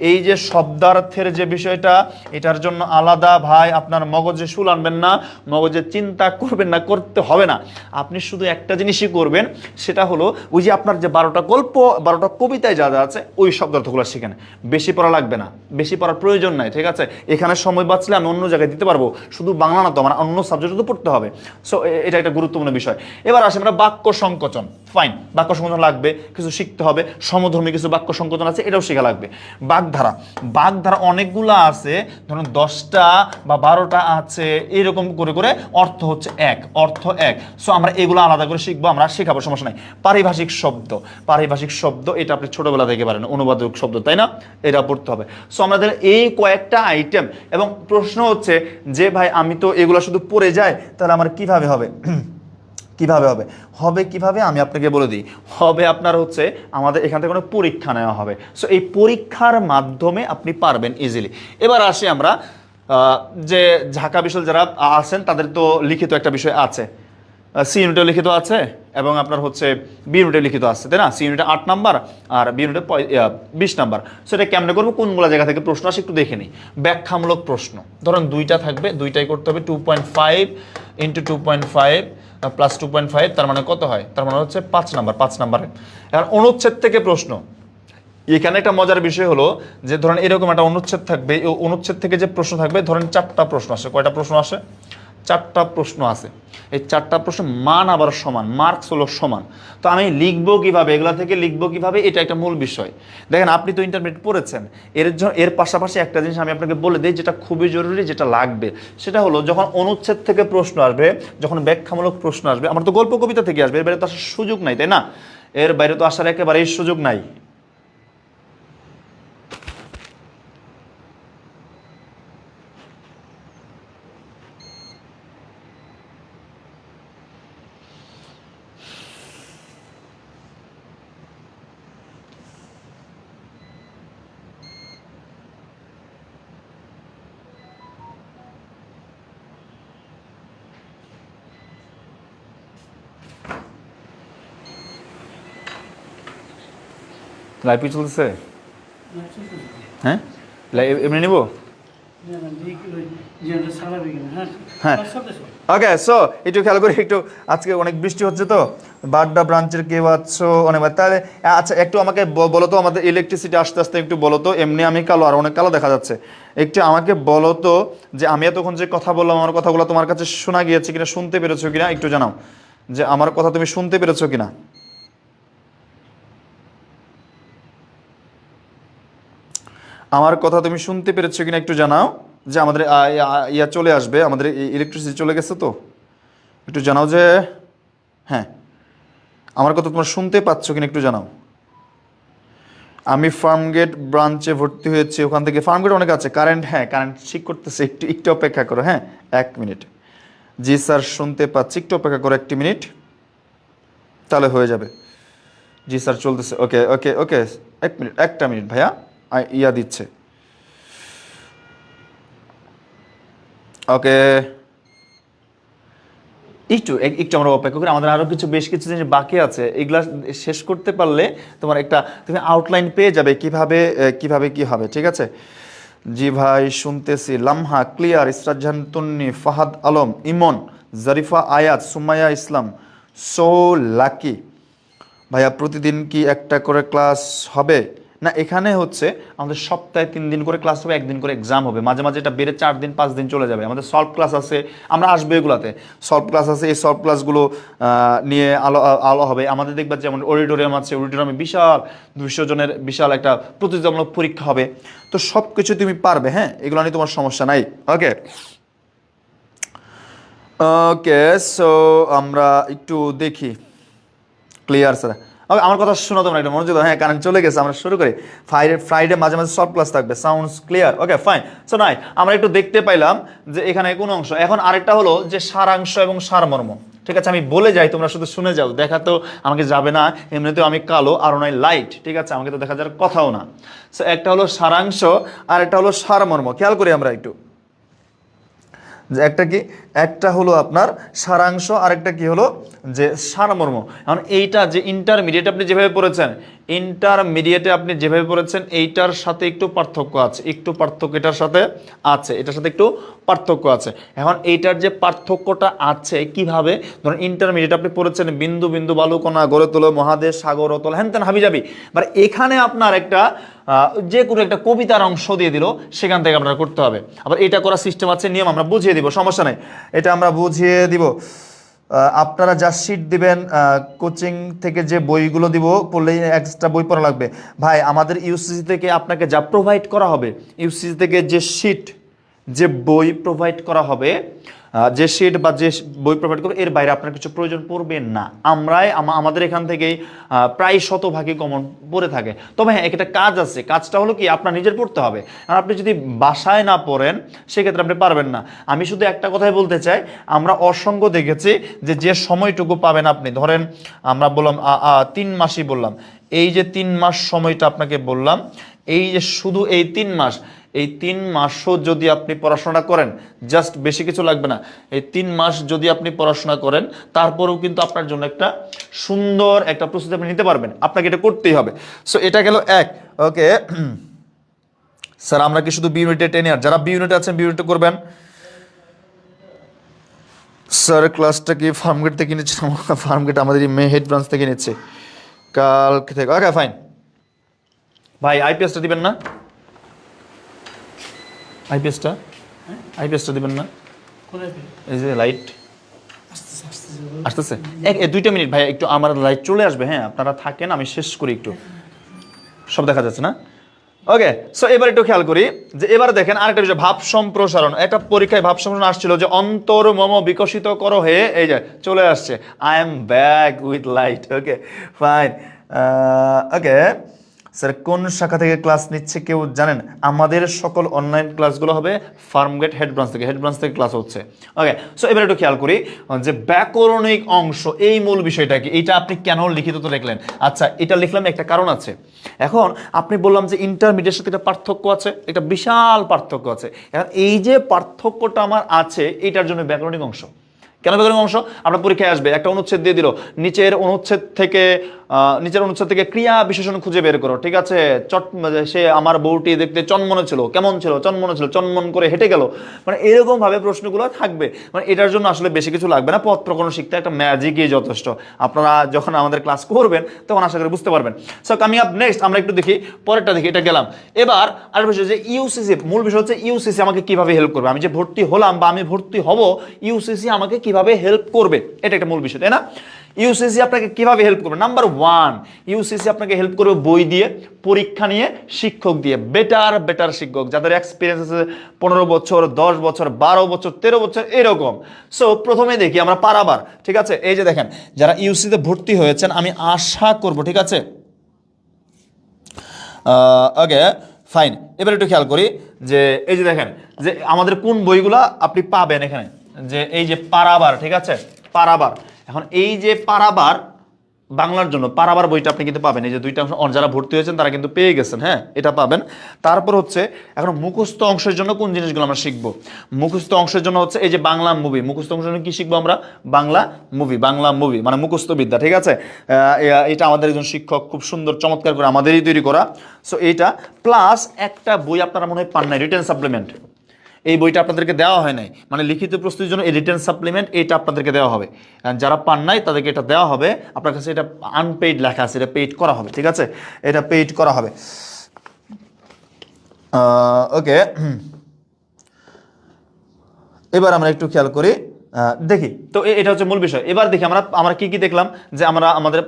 এই যে শব্দার্থের যে বিষয়টা, এটার জন্য আলাদা ভাই আপনার মগজে শুল আনবেন না, মগজে চিন্তা করবেন না, করতে হবে না। আপনি শুধু একটা জিনিসই করবেন, সেটা হলো ওই যে আপনার যে 12টা গল্প, 12টা কবিতায় যা যা আছে, ওই শব্দার্থগুলো শিখেন। বেশি পড়া লাগবে না, বেশি পড়ার প্রয়োজন নাই, ঠিক আছে। এখানে সময় বাঁচলে আমি অন্য জায়গায় দিতে পারবো, শুধু বাংলা না তো, আমার অন্য সাবজেক্টও তো পড়তে হবে। সো এটা একটা গুরুত্বপূর্ণ বিষয়। এবার আসে আমরা বাক্য সংকোচন। ফাইন, বাক্য সংকোচন লাগবে, কিছু শিখতে হবে, সমধর্মী কিছু বাক্য সংকোচন আছে, এটাও শেখা লাগবে। বাগধারা, বাগধারা অনেকগুলো আছে, ধরুন 10টা বা 12টা আছে, এরকম করে করে অর্থ হচ্ছে এক, অর্থ এক। সো আমরা এগুলো আলাদা করে শিখবো, আমরা শেখাবো, সমস্যা নাই। পারিভাষিক শব্দ, পারিভাষিক শব্দ এটা আপনি ছোটবেলা থেকে পারেন, অনুবাদক শব্দ, তাই না, এটা পড়তে হবে। সো আমাদের এই কয়েকটা আইটেম, এবং প্রশ্ন হচ্ছে যে ভাই আমি তো এগুলো শুধু পড়ে যাই, তাহলে আমার কিভাবে হবে? কিভাবে হবে? হবে কিভাবে আমি আপনাকে বলে দিই। হবে আপনার হচ্ছে আমাদের এখান থেকে কোনো পরীক্ষা নেওয়া হবে। সো এই পরীক্ষার মাধ্যমে আপনি পারবেন ইজিলি। এবার আসি আমরা যে ঢাকা বিশ্ববিদ্যালয় যারা আছেন তাদের তো লিখিত একটা বিষয় আছে, সি ইউনিটে লিখিত আছে এবং আপনার হচ্ছে বি ইউনিটে লিখিত আছে, তাই না? সি ইউনিটে 8 নাম্বার আর বি ইউনিটে 20 নাম্বার। সো এটা কেমনে করবো, কোনগুলো জায়গা থেকে প্রশ্ন আসে একটু দেখে নিই। ব্যাখ্যামূলক প্রশ্ন ধরুন দুইটা থাকবে, দুইটাই করতে হবে 2.5 ইন্টু 2.5 প্লাস 2.5, তার মানে কত হয়? তার মানে হচ্ছে 5 নাম্বার, 5 নাম্বারে। এখন অনুচ্ছেদ থেকে প্রশ্ন, এখানে একটা মজার বিষয় হলো যে ধরেন এরকম একটা অনুচ্ছেদ থাকবে, এই অনুচ্ছেদ থেকে যে প্রশ্ন থাকবে ধরেন 4টা প্রশ্ন আসে। কয়টা প্রশ্ন আসে? 4টা প্রশ্ন আছে। এই 4টা প্রশ্ন মান আবার সমান, মার্কস হলো সমান। তো আমি লিখবো কিভাবে, এগুলা থেকে লিখবো কিভাবে, এটা একটা মূল বিষয়। দেখেন আপনি তো ইন্টারমিডিয়েট পড়েছেন, এর পাশাপাশি একটা জিনিস আমি আপনাকে বলে দিই যেটা খুবই জরুরি, যেটা লাগবে, সেটা হলো যখন অনুচ্ছেদ থেকে প্রশ্ন আসবে, যখন ব্যাখ্যামূলক প্রশ্ন আসবে, আমার তো গল্প কবিতা থেকে আসবে, এর বাইরে তো আসার সুযোগ নাই, তাই না? এর বাইরে তো আসার একেবারেই সুযোগ নাই। লাইভ কি চলতেছে? হ্যাঁ, এমনি নিব। হ্যাঁ, ওকে। সো একটু খেয়াল করি, একটু আজকে অনেক বৃষ্টি হচ্ছে তো, বাড্ডা ব্রাঞ্চের কেউ আছো অনেক, তাহলে আচ্ছা একটু আমাকে বলো তো, আমাদের ইলেকট্রিসিটি আস্তে আস্তে একটু বলো তো। এমনি আমি কালো, আর অনেক কালো দেখা যাচ্ছে। একটু আমাকে বলো তো যে আমি এতক্ষণ যে কথা বললাম, আমার কথাগুলো তোমার কাছে শোনা গিয়েছে কিনা, শুনতে পেরেছো কিনা, একটু জানাও যে আমার কথা তুমি শুনতে পেরেছো কিনা। আমার কথা তুমি শুনতে পেরেছো কিনা একটু জানাও। যে আমাদের ইয়া চলে আসবে, আমাদের ইলেকট্রিসিটি চলে গেছে তো, একটু জানাও যে হ্যাঁ আমার কথা তোমরা শুনতে পাচ্ছ কিনা একটু জানাও। আমি ফার্মগেট ব্রাঞ্চে ভর্তি হয়েছি, ওখান থেকে ফার্মগেট অনেক আছে। কারেন্ট, হ্যাঁ কারেন্ট ঠিক করতেছে, একটু একটু অপেক্ষা করো। হ্যাঁ 1 মিনিট। জি স্যার শুনতে পাচ্ছি, একটু অপেক্ষা করো 1 মিনিট, তাহলে হয়ে যাবে। জি স্যার চলতেছে, ওকে ওকে ওকে। 1 মিনিট, 1টা মিনিট ভাইয়া, ইয়া দিচ্ছে। ওকে, একটু একটু আমরা অপেক্ষা করি, আমাদের আরও বেশ কিছু জিনিস বাকি আছে, এগুলা শেষ করতে পারলে তোমার একটা তুমি আউটলাইন পেয়ে যাবে কিভাবে কিভাবে কি হবে, ঠিক আছে? জি ভাই শুনতেছি। লামহা ক্লিয়ার, ইসরাজান তুন্নি, ফাহাদ আলম, ইমন, জারিফা আয়াত, সুমাইয়া ইসলাম। So lucky. ভাইয়া প্রতিদিন কি একটা করে ক্লাস হবে? না, এখানে হচ্ছে আমাদের সপ্তাহে 3 দিন করে ক্লাস হবে, 1 দিন করে এক্সাম হবে। মাঝে মাঝে এটা বেড়ে 4 দিন 5 দিন চলে যাবে। আমাদের সলভ ক্লাস আছে, আমরা আসবো এগুলাতে। সলভ ক্লাস আছে, এই সলভ ক্লাসগুলো নিয়ে আলো আলো হবে। আমাদের দেখবা যেমন অডিটোরিয়াম আছে, অডিটোরিয়ামে বিশাল 200 জনের বিশাল একটা প্রতিযোগিতামূলক পরীক্ষা হবে। তো সব কিছু তুমি পারবে, হ্যাঁ, এগুলো নিয়ে তোমার সমস্যা নাই। ওকে ওকে। সো আমরা একটু দেখি। ক্লিয়ার স্যার, ওকে। আমার কথা শোনো তোমরা একটু মনোযোগ। হ্যাঁ কারেন্ট চলে গেছে, আমরা শুরু করি। ফ্রাইডে মাঝে মাঝে সব ক্লাস থাকবে। Sounds clear? Okay fine. So নাই, আমরা একটু দেখতে পাইলাম যে এখানে কোন অংশ। এখন আরেকটা হলো যে সারাংশ এবং সারমর্ম। ঠিক আছে, আমি বলে যাই, তোমরা শুধু শুনে যাও, দেখা তো আমাকে যাবে না। এমনিতেও আমি কালো আর নাই লাইট, ঠিক আছে, আমাকে তো দেখা যাওয়ার কথাও না। সো একটা হলো সারাংশ আর একটা হলো সারমর্ম। খেয়াল করি আমরা একটু যে একটা কি, একটা হলো আপনার সারাংশ, আরেকটা কি হলো যে সারমর্ম। এখন এইটা যে ইন্টারমিডিয়েট আপনি যেভাবে পড়েছেন, ইন্টারমিডিয়েটে আপনি যেভাবে পড়েছেন এইটার সাথে একটু পার্থক্য আছে, একটু পার্থক্য এটার সাথে আছে, এটার সাথে একটু পার্থক্য আছে। এখন এইটার যে পার্থক্যটা আছে কিভাবে, ধরুন ইন্টারমিডিয়েট আপনি পড়েছেন বিন্দু বিন্দু বালুকণা গড়ে তোলো মহাদেশ সাগর অতল হ্যান ত্যান হাবি যাবি, মানে এখানে আপনার একটা যে কোনো একটা কবিতার অংশ দিয়ে দিল, সেখান থেকে আপনার করতে হবে। আবার এটা করার সিস্টেম আছে, নিয়ম আমরা বুঝিয়ে দিব, সমস্যা নেই, এটা আমরা বুঝিয়ে দিব। আপনারা যা শিট দিবেন, কোচিং থেকে যে বইগুলো দিব পড়লেই এক্সট্রা বই পড়া লাগবে। ভাই আমাদের ইউসিসি থেকে আপনাকে যা প্রোভাইড করা হবে, ইউসিসি থেকে যে শিট যে বই প্রোভাইড করা হবে, যে শিট বা যে বই প্রোভাইড করবে এর বাইরে আপনার কিছু প্রয়োজন পড়বে না। আমাদের এখান থেকেই প্রায় শতভাগই কমন পড়ে থাকে। তবে হ্যাঁ, একটা কাজ আছে, কাজটা হলো কি আপনার নিজের পড়তে হবে। আর আপনি যদি বাসায় না পড়েন সেক্ষেত্রে আপনি পারবেন না। আমি শুধু একটা কথাই বলতে চাই, আমরা অসংখ্য দেখেছি যে সময়টুকু পাবেন আপনি, ধরেন আমরা বললাম 3 মাসই বললাম, এই যে 3 মাস সময়টা আপনাকে বললাম, এই যে শুধু এই 3 মাস, এই 3 মাসও যদি আপনি পড়াশোনা করেন, জাস্ট বেশি কিছু লাগবে না, এই 3 মাস যদি আপনি পড়াশোনা করেন তারপরেও কিন্তু আপনার জন্য একটা সুন্দর একটা প্রস্তুতি আপনি নিতে পারবেন। আপনাকে এটা করতেই হবে। সো এটা গেল এক। ওকে স্যার, আমরা কি শুধু বি ইউনিটে টেনে, আর যারা বি ইউনিটে আছেন বি ইউনিটে করবেন। স্যার ক্লাসটা কি ফার্মগেট থেকে নিচ্ছে? ফার্মগেট আমাদের হেড ব্রাঞ্চ থেকে নিচ্ছে কালকে থেকে। ওকে ফাইন ভাই, আইপিএসটা দিবেন না? আইপিএসটা দিবেন না? এই যে লাইট আসতেছে, 2টা মিনিট ভাই, একটু আমার লাইট চলে আসবে। হ্যাঁ, আপনারা থাকেন, আমি শেষ করি একটু। সব দেখা যাচ্ছে না? ওকে, সো এবার একটু খেয়াল করি যে এবার দেখেন আরেকটা বিষয়, ভাব সম্প্রসারণ। একটা পরীক্ষায় ভাব সম্প্রসারণ আসছিল যে অন্তর্মম বিকশিত করো হে, এই যে চলে আসছে, I am back with light. Okay fine. Okay sir, কোন শাখা থেকে ক্লাস নিচ্ছে কেউ জানেন? আমাদের সকল অনলাইন ক্লাসগুলো হবে ফার্মগেট হেড ব্রাঞ্চ থেকে ক্লাস হচ্ছে। ওকে, সো এবার একটু খেয়াল করি যে ব্যাকরণিক অংশ, এই মূল বিষয়টা কি, এটা আপনি কেন লিখিত তো লিখলেন? আচ্ছা, এটা লিখলাম একটা কারণ আছে। এখন আপনি বললাম যে ইন্টারমিডিয়েটের সাথে একটা পার্থক্য আছে, একটা বিশাল পার্থক্য আছে। এখন এই যে পার্থক্যটা আমার আছে, এটার জন্য ব্যাকরণিক অংশ। কেন ব্যাকরণিক অংশ? আপনার পরীক্ষায় আসবে, একটা অনুচ্ছেদ দিয়ে দিল, নিচের অনুচ্ছেদ থেকে ক্রিয়া বিশেষণ খুঁজে বের করো। ঠিক আছে, সে আমার বউটি দেখতে চনমনে ছিল, কেমন ছিল? চনমনে ছিল, চনমন করে হেঁটে গেল। মানে এরকম ভাবে প্রশ্নগুলো থাকবে। মানে এটার জন্য আসলে বেশি কিছু লাগবে না, পথ প্রকরণ শিখতে একটা ম্যাজিকই যথেষ্ট। আপনারা যখন আমাদের ক্লাস করবেন তখন আশা করি বুঝতে পারবেন। সো কামিং আপ নেক্সট আমরা একটু দেখি, পরেরটা দেখি, এটা গেলাম। এবার আর বিষয় যে ইউসিসি, মূল বিষয় হচ্ছে ইউসিসি আমাকে কিভাবে হেল্প করবে। আমি যে ভর্তি হলাম বা আমি ভর্তি হব, ইউসিসি আমাকে কিভাবে হেল্প করবে, এটা একটা মূল বিষয়, তাই না? ইউসিসি আপনাকে কিভাবে হেল্প করবে? নাম্বার 1, ইউসিসি আপনাকে হেল্প করবে বই দিয়ে, পরীক্ষা নিয়ে, শিক্ষক দিয়ে। বেটার শিক্ষক যাদের এক্সপিরিয়েন্স আছে 15 বছর, 10 বছর, 12 বছর, 13 বছর, এরকম। সো প্রথমে দেখি আমরা পারাবার। ঠিক আছে, এই যে দেখেন যারা ইউসিতে ভর্তি হয়েছেন, আমি আশা করব, ঠিক আছে। ওকে ফাইন, এবার একটু খেয়াল করি যে এই যে দেখেন যে আমাদের কোন বইগুলা আপনি পাবেন এখানে, যে এই যে পারাবার। ঠিক আছে, পারাবার। এখন এই যে পারাবার বাংলার জন্য পারাবার বইটা আপনি কিন্তু পাবেন, এই যে 2টা অংশ যারা ভর্তি হয়েছেন তারা কিন্তু পেয়ে গেছেন। হ্যাঁ, এটা পাবেন। তারপর হচ্ছে এখন মুখস্থ অংশের জন্য কোন জিনিসগুলো আমরা শিখবো? মুখস্থ অংশের জন্য হচ্ছে এই যে বাংলা মুভি। মুখস্থ অংশের জন্য কি শিখবো আমরা? বাংলা মুভি মানে মুখস্থ বিদ্যা। ঠিক আছে, এটা আমাদের একজন শিক্ষক খুব সুন্দর চমৎকার করে আমাদেরই তৈরি করা। সো এইটা প্লাস একটা বই আপনারা মনে হয় পান নাই, রিটেন সাপ্লিমেন্ট। এই বইটা আপনাদেরকে দেওয়া হয় নাই, মানে লিখিত প্রস্তুতির জন্য এই রিটেন সাপ্লিমেন্ট এটা আপনাদেরকে দেওয়া হবে। যারা পান নাই তাদেরকে এটা দেওয়া হবে। আপনার কাছে এটা আনপেইড লেখা আছে, এটা পেইড করা হবে। ঠিক আছে, এটা পেইড করা হবে। ওকে, এবার আমরা একটু খেয়াল করি, দেখি তো এটা হচ্ছে মূল বিষয়। এবার দেখি আমরা কি কি দেখলাম, যে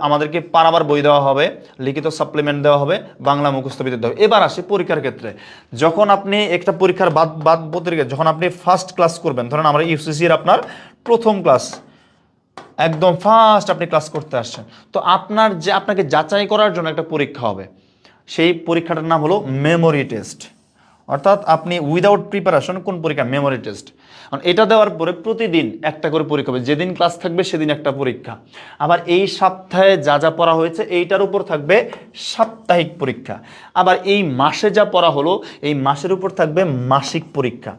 আমাদেরকে পারাবার বই দেওয়া হবে, লিখিত সাপ্লিমেন্ট দেওয়া হবে, বাংলা মুখস্থ বিদ্যা দেওয়া হবে। এবার আসি পরীক্ষার ক্ষেত্রে। যখন আপনি একটা পরীক্ষার বাদ পত্রিকা যখন আপনি ফার্স্ট ক্লাস করবেন, ধরেন আমরা ইউসিসির আপনার প্রথম ক্লাস, একদম ফার্স্ট আপনি ক্লাস করতে আসছেন, তো আপনাকে যাচাই করার জন্য একটা পরীক্ষা হবে। সেই পরীক্ষাটার নাম হলো মেমোরি টেস্ট। অর্থাৎ আপনি উইদাউট প্রিপারেশন কোন পরীক্ষা? Memory test. এটা দেওয়ার পরে প্রতিদিন একটা করে পরীক্ষা হবে, যেদিন ক্লাস থাকবে সেদিন একটা পরীক্ষা। আবার এই সপ্তাহে যা পড়া হয়েছে এইটার উপর থাকবে সাপ্তাহিক পরীক্ষা। আবার এই মাসে যা পড়া হলো এই মাসের উপর থাকবে মাসিক পরীক্ষা।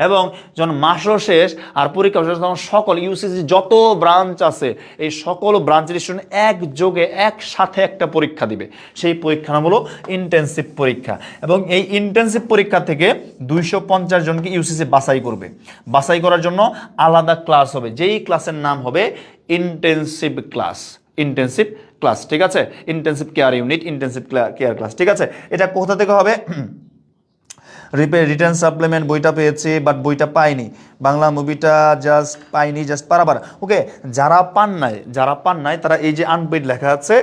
এবং যখন মাসও শেষ আর পরীক্ষা শেষ, তখন সকল ইউসিসি যত ব্রাঞ্চ আছে এই সকল ব্রাঞ্চের স্টুডেন্ট একযোগে একসাথে একটা পরীক্ষা দিবে। সেই পরীক্ষার নাম হলো ইন্টেন্সিভ পরীক্ষা। এবং এই ইন্টেন্সিভ পরীক্ষা থেকে 250 জনকে ইউসিসি বাছাই করবে। বাছাই করার জন্য আলাদা ক্লাস হবে, যেই ক্লাসের নাম হবে ইন্টেন্সিভ ক্লাস। ঠিক আছে, intensive care unit, intensive care class. ঠিক আছে, এটা কোথা থেকে হবে? রিটার্ন সাপ্লিমেন্ট বইটা পেয়েছি, বাট বইটা পাইনি। বাংলা মুভিটা জাস্ট পারাবার। ওকে, যারা পান নাই তারা এই যে আনপেইড লেখা আছে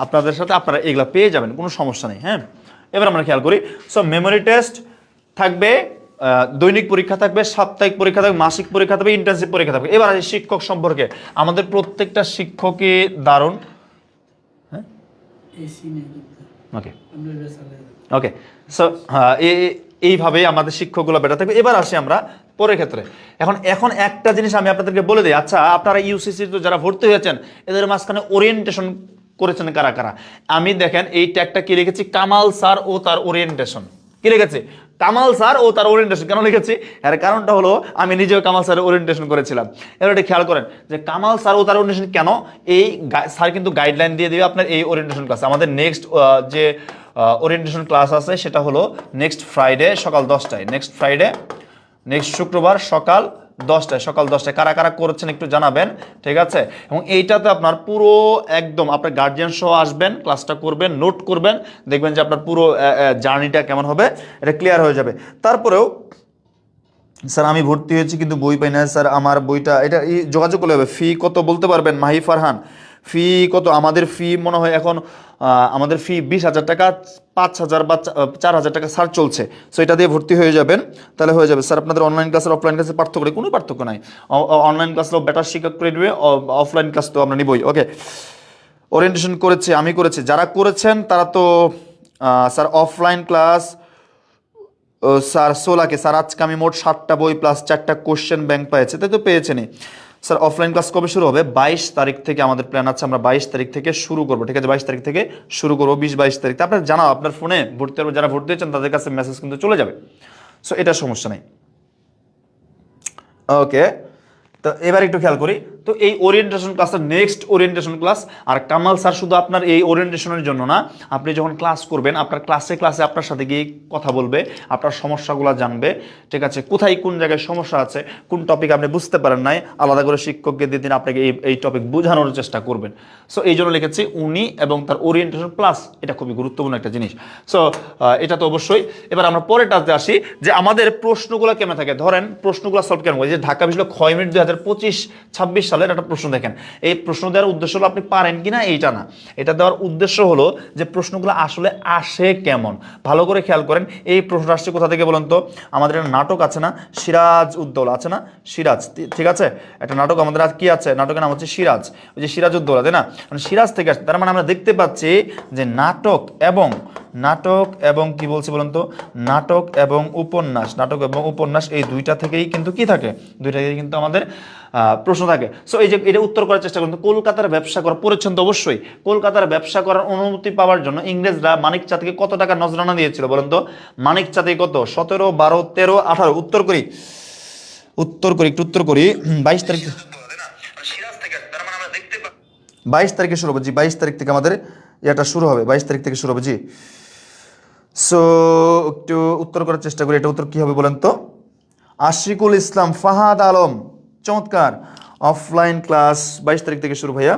আপনাদের সাথে, আপনারা এগুলা পেয়ে যাবেন, কোনো সমস্যা নেই। হ্যাঁ, এবার আমরা খেয়াল করি। সো মেমোরি টেস্ট থাকবে দৈনিক পরীক্ষা থাকবে, সাপ্তাহিক পরীক্ষা থাকবে, মাসিক পরীক্ষা থাকবে, ইন্টার্নশিপ পরীক্ষা থাকবে। এবার আসি শিক্ষক সম্পর্কে। আমাদের প্রত্যেকটা শিক্ষকই দারুণ। হ্যাঁ, ওকে ওকে। সো এইভাবেই আমাদের শিক্ষকগুলো বেটার থাকবে। এবার আসি আমরা পরের ক্ষেত্রে। এখন একটা জিনিস আমি আপনাদেরকে বলে দিই। আচ্ছা, আপনারা ইউসিসি তো যারা ভর্তি হয়েছেন, এদের মাঝখানে ওরিয়েন্টেশন করেছেন কারা কারা? আমি দেখেন এই ট্যাগটা কি লিখেছি, কামাল স্যার ও তার ওরিয়েন্টেশন। কি লিখেছি? কামাল স্যার ও তার ওরিয়েন্টেশন। কেন লিখেছি? এর কারণটা হলো আমি নিজেও কামাল স্যারের ওরিয়েন্টেশন করেছিলাম। এবার এটা খেয়াল করেন যে কামাল স্যার ও তার ওরিয়েন্টেশন কেন। এই স্যার কিন্তু গাইডলাইন দিয়ে দিবে আপনার এই ওরিয়েন্টেশন ক্লাস। আমাদের নেক্সট যে ওরিয়েন্টেশন ক্লাস আছে সেটা হলো নেক্সট ফ্রাইডে সকাল 10টায়। নেক্সট ফ্রাইডে, নেক্সট শুক্রবার সকাল 10টায় কারা কারা করেছেন একটু জানাবেন, ঠিক আছে? এবং এইটাতে আপনার পুরো একদম আপনার গার্জিয়ান সহ আসবেন, ক্লাসটা করবেন, নোট করবেন, দেখবেন যে আপনার পুরো জার্নিটা কেমন হবে এটা ক্লিয়ার হয়ে যাবে। তারপরেও স্যার আমি ভর্তি হয়েছি কিন্তু বই পাই না স্যার, আমার বইটা, এটা যোগাযোগ করলে হবে। ফি কত বলতে পারবেন? মাহি ফারহান, ফি কত? আমাদের ফি মনে হয় এখন আমাদের ফি 20,000 টাকা, 5,000 বা 4,000 টাকা স্যার চলছে। সো এটা দিয়ে ভর্তি হয়ে যাবেন, তাহলে হয়ে যাবে। স্যার আপনাদের অনলাইন ক্লাসের অফলাইন ক্লাসের পার্থক্য নেই? কোনো পার্থক্য নাই। অনলাইন ক্লাসও বেটার শিক্ষক করে দেবে, অফলাইন ক্লাস তো আমরা নিবই। ওকে, ওরিয়েন্টেশন করেছে, আমি করেছি। যারা করেছেন তারা তো স্যার অফলাইন ক্লাস স্যার 16কে, স্যার আজকে আমি মোট 7টা বই প্লাস 4টা কোশ্চেন ব্যাংক পেয়েছে, তাই তো পেয়েছেনি। স্যার অফলাইন ক্লাস কবে শুরু হবে? 22 তারিখ থেকে আমাদের প্ল্যান আছে, আমরা 22 তারিখ থেকে শুরু করবো, ঠিক আছে? 22 তারিখ থেকে শুরু করবো, 20-22 তারিখ। আপনার জানাও, আপনার ফোনে ভর্তি, যারা ভর্তি হয়েছেন তাদের কাছে মেসেজ কিন্তু চলে যাবে। সো এটা সমস্যা নেই। ওকে, তো এবার একটু খেয়াল করি। তো এই ওরিয়েন্টেশন ক্লাসের নেক্সট ওরিয়েন্টেশন ক্লাস। আর কামাল স্যার শুধু আপনার এই ওরিয়েন্টেশনের জন্য না, আপনি যখন ক্লাস করবেন আপনার ক্লাসে আপনার সাথে গিয়ে কথা বলবে, আপনার সমস্যাগুলো জানবে, ঠিক আছে? কোথায় কোন জায়গায় সমস্যা আছে, কোন টপিক আপনি বুঝতে পারেন নাই, আলাদা করে শিক্ষককে দিয়ে দিন আপনাকে এই টপিক বোঝানোর চেষ্টা করবেন। সো এই জন্য লিখেছি উনি এবং তার ওরিয়েন্টেশন প্লাস, এটা খুবই গুরুত্বপূর্ণ একটা জিনিস। সো এটা তো অবশ্যই। এবার আমরা পরেরটাতে আসি যে আমাদের প্রশ্নগুলো কেমন থাকে। ধরেন প্রশ্নগুলো সলভ কেমন করে, যে ঢাকা বিশ্ববিদ্যালয় ক্ষয় মিনিট 2025-26 সালের একটা প্রশ্ন দেখেন। এই প্রশ্ন দেওয়ার উদ্দেশ্য হলো আপনি পারেন কিনা এইটা না, এটা দেওয়ার উদ্দেশ্য হলো যে প্রশ্নগুলো আসলে আসে কেমন। ভালো করে খেয়াল করেন, এই প্রশ্ন আসছে কোথা থেকে বলেন তো? আমাদের একটা নাটক আছে না, সিরাজ উদ্দৌলা আছে না, সিরাজ, ঠিক আছে? একটা নাটক আমাদের কি আছে, নাটকের নাম হচ্ছে সিরাজ, ওই যে সিরাজ উদ্দৌলা, তাই না? মানে সিরাজ থেকে আসছে, তার মানে আমরা দেখতে পাচ্ছি যে নাটক এবং কি বলছি বলেন তো, নাটক এবং উপন্যাস এই দুইটা থেকেই কিন্তু কি থাকে, দুইটা থেকেই কিন্তু আমাদের প্রশ্ন থাকে। সো এই যে এটা উত্তর করার চেষ্টা করুন। কলকাতার ব্যবসা করা পড়েছেন তো অবশ্যই। কলকাতার ব্যবসা করার অনুমতি পাওয়ার জন্য ইংরেজরা মানিক চা থেকে কত টাকা নজরানা দিয়েছিল বলেন তো? মানিক চা থেকে কত? 17, 12, 13, 18। উত্তর করি একটু উত্তর করি। 22 তারিখ, 22 তারিখে শুরু হবে জি, 22 তারিখ থেকে আমাদের এটা শুরু হবে, 22 তারিখ থেকে শুরু হবে জি। সো একটু উত্তর করার চেষ্টা করি। এটা উত্তর কি হবে বলেন তো? আশিকুল ইসলাম, ফাহাদ আলম, চমৎকার। অফলাইন ক্লাস 22 তারিখ থেকে শুরু ভাইয়া।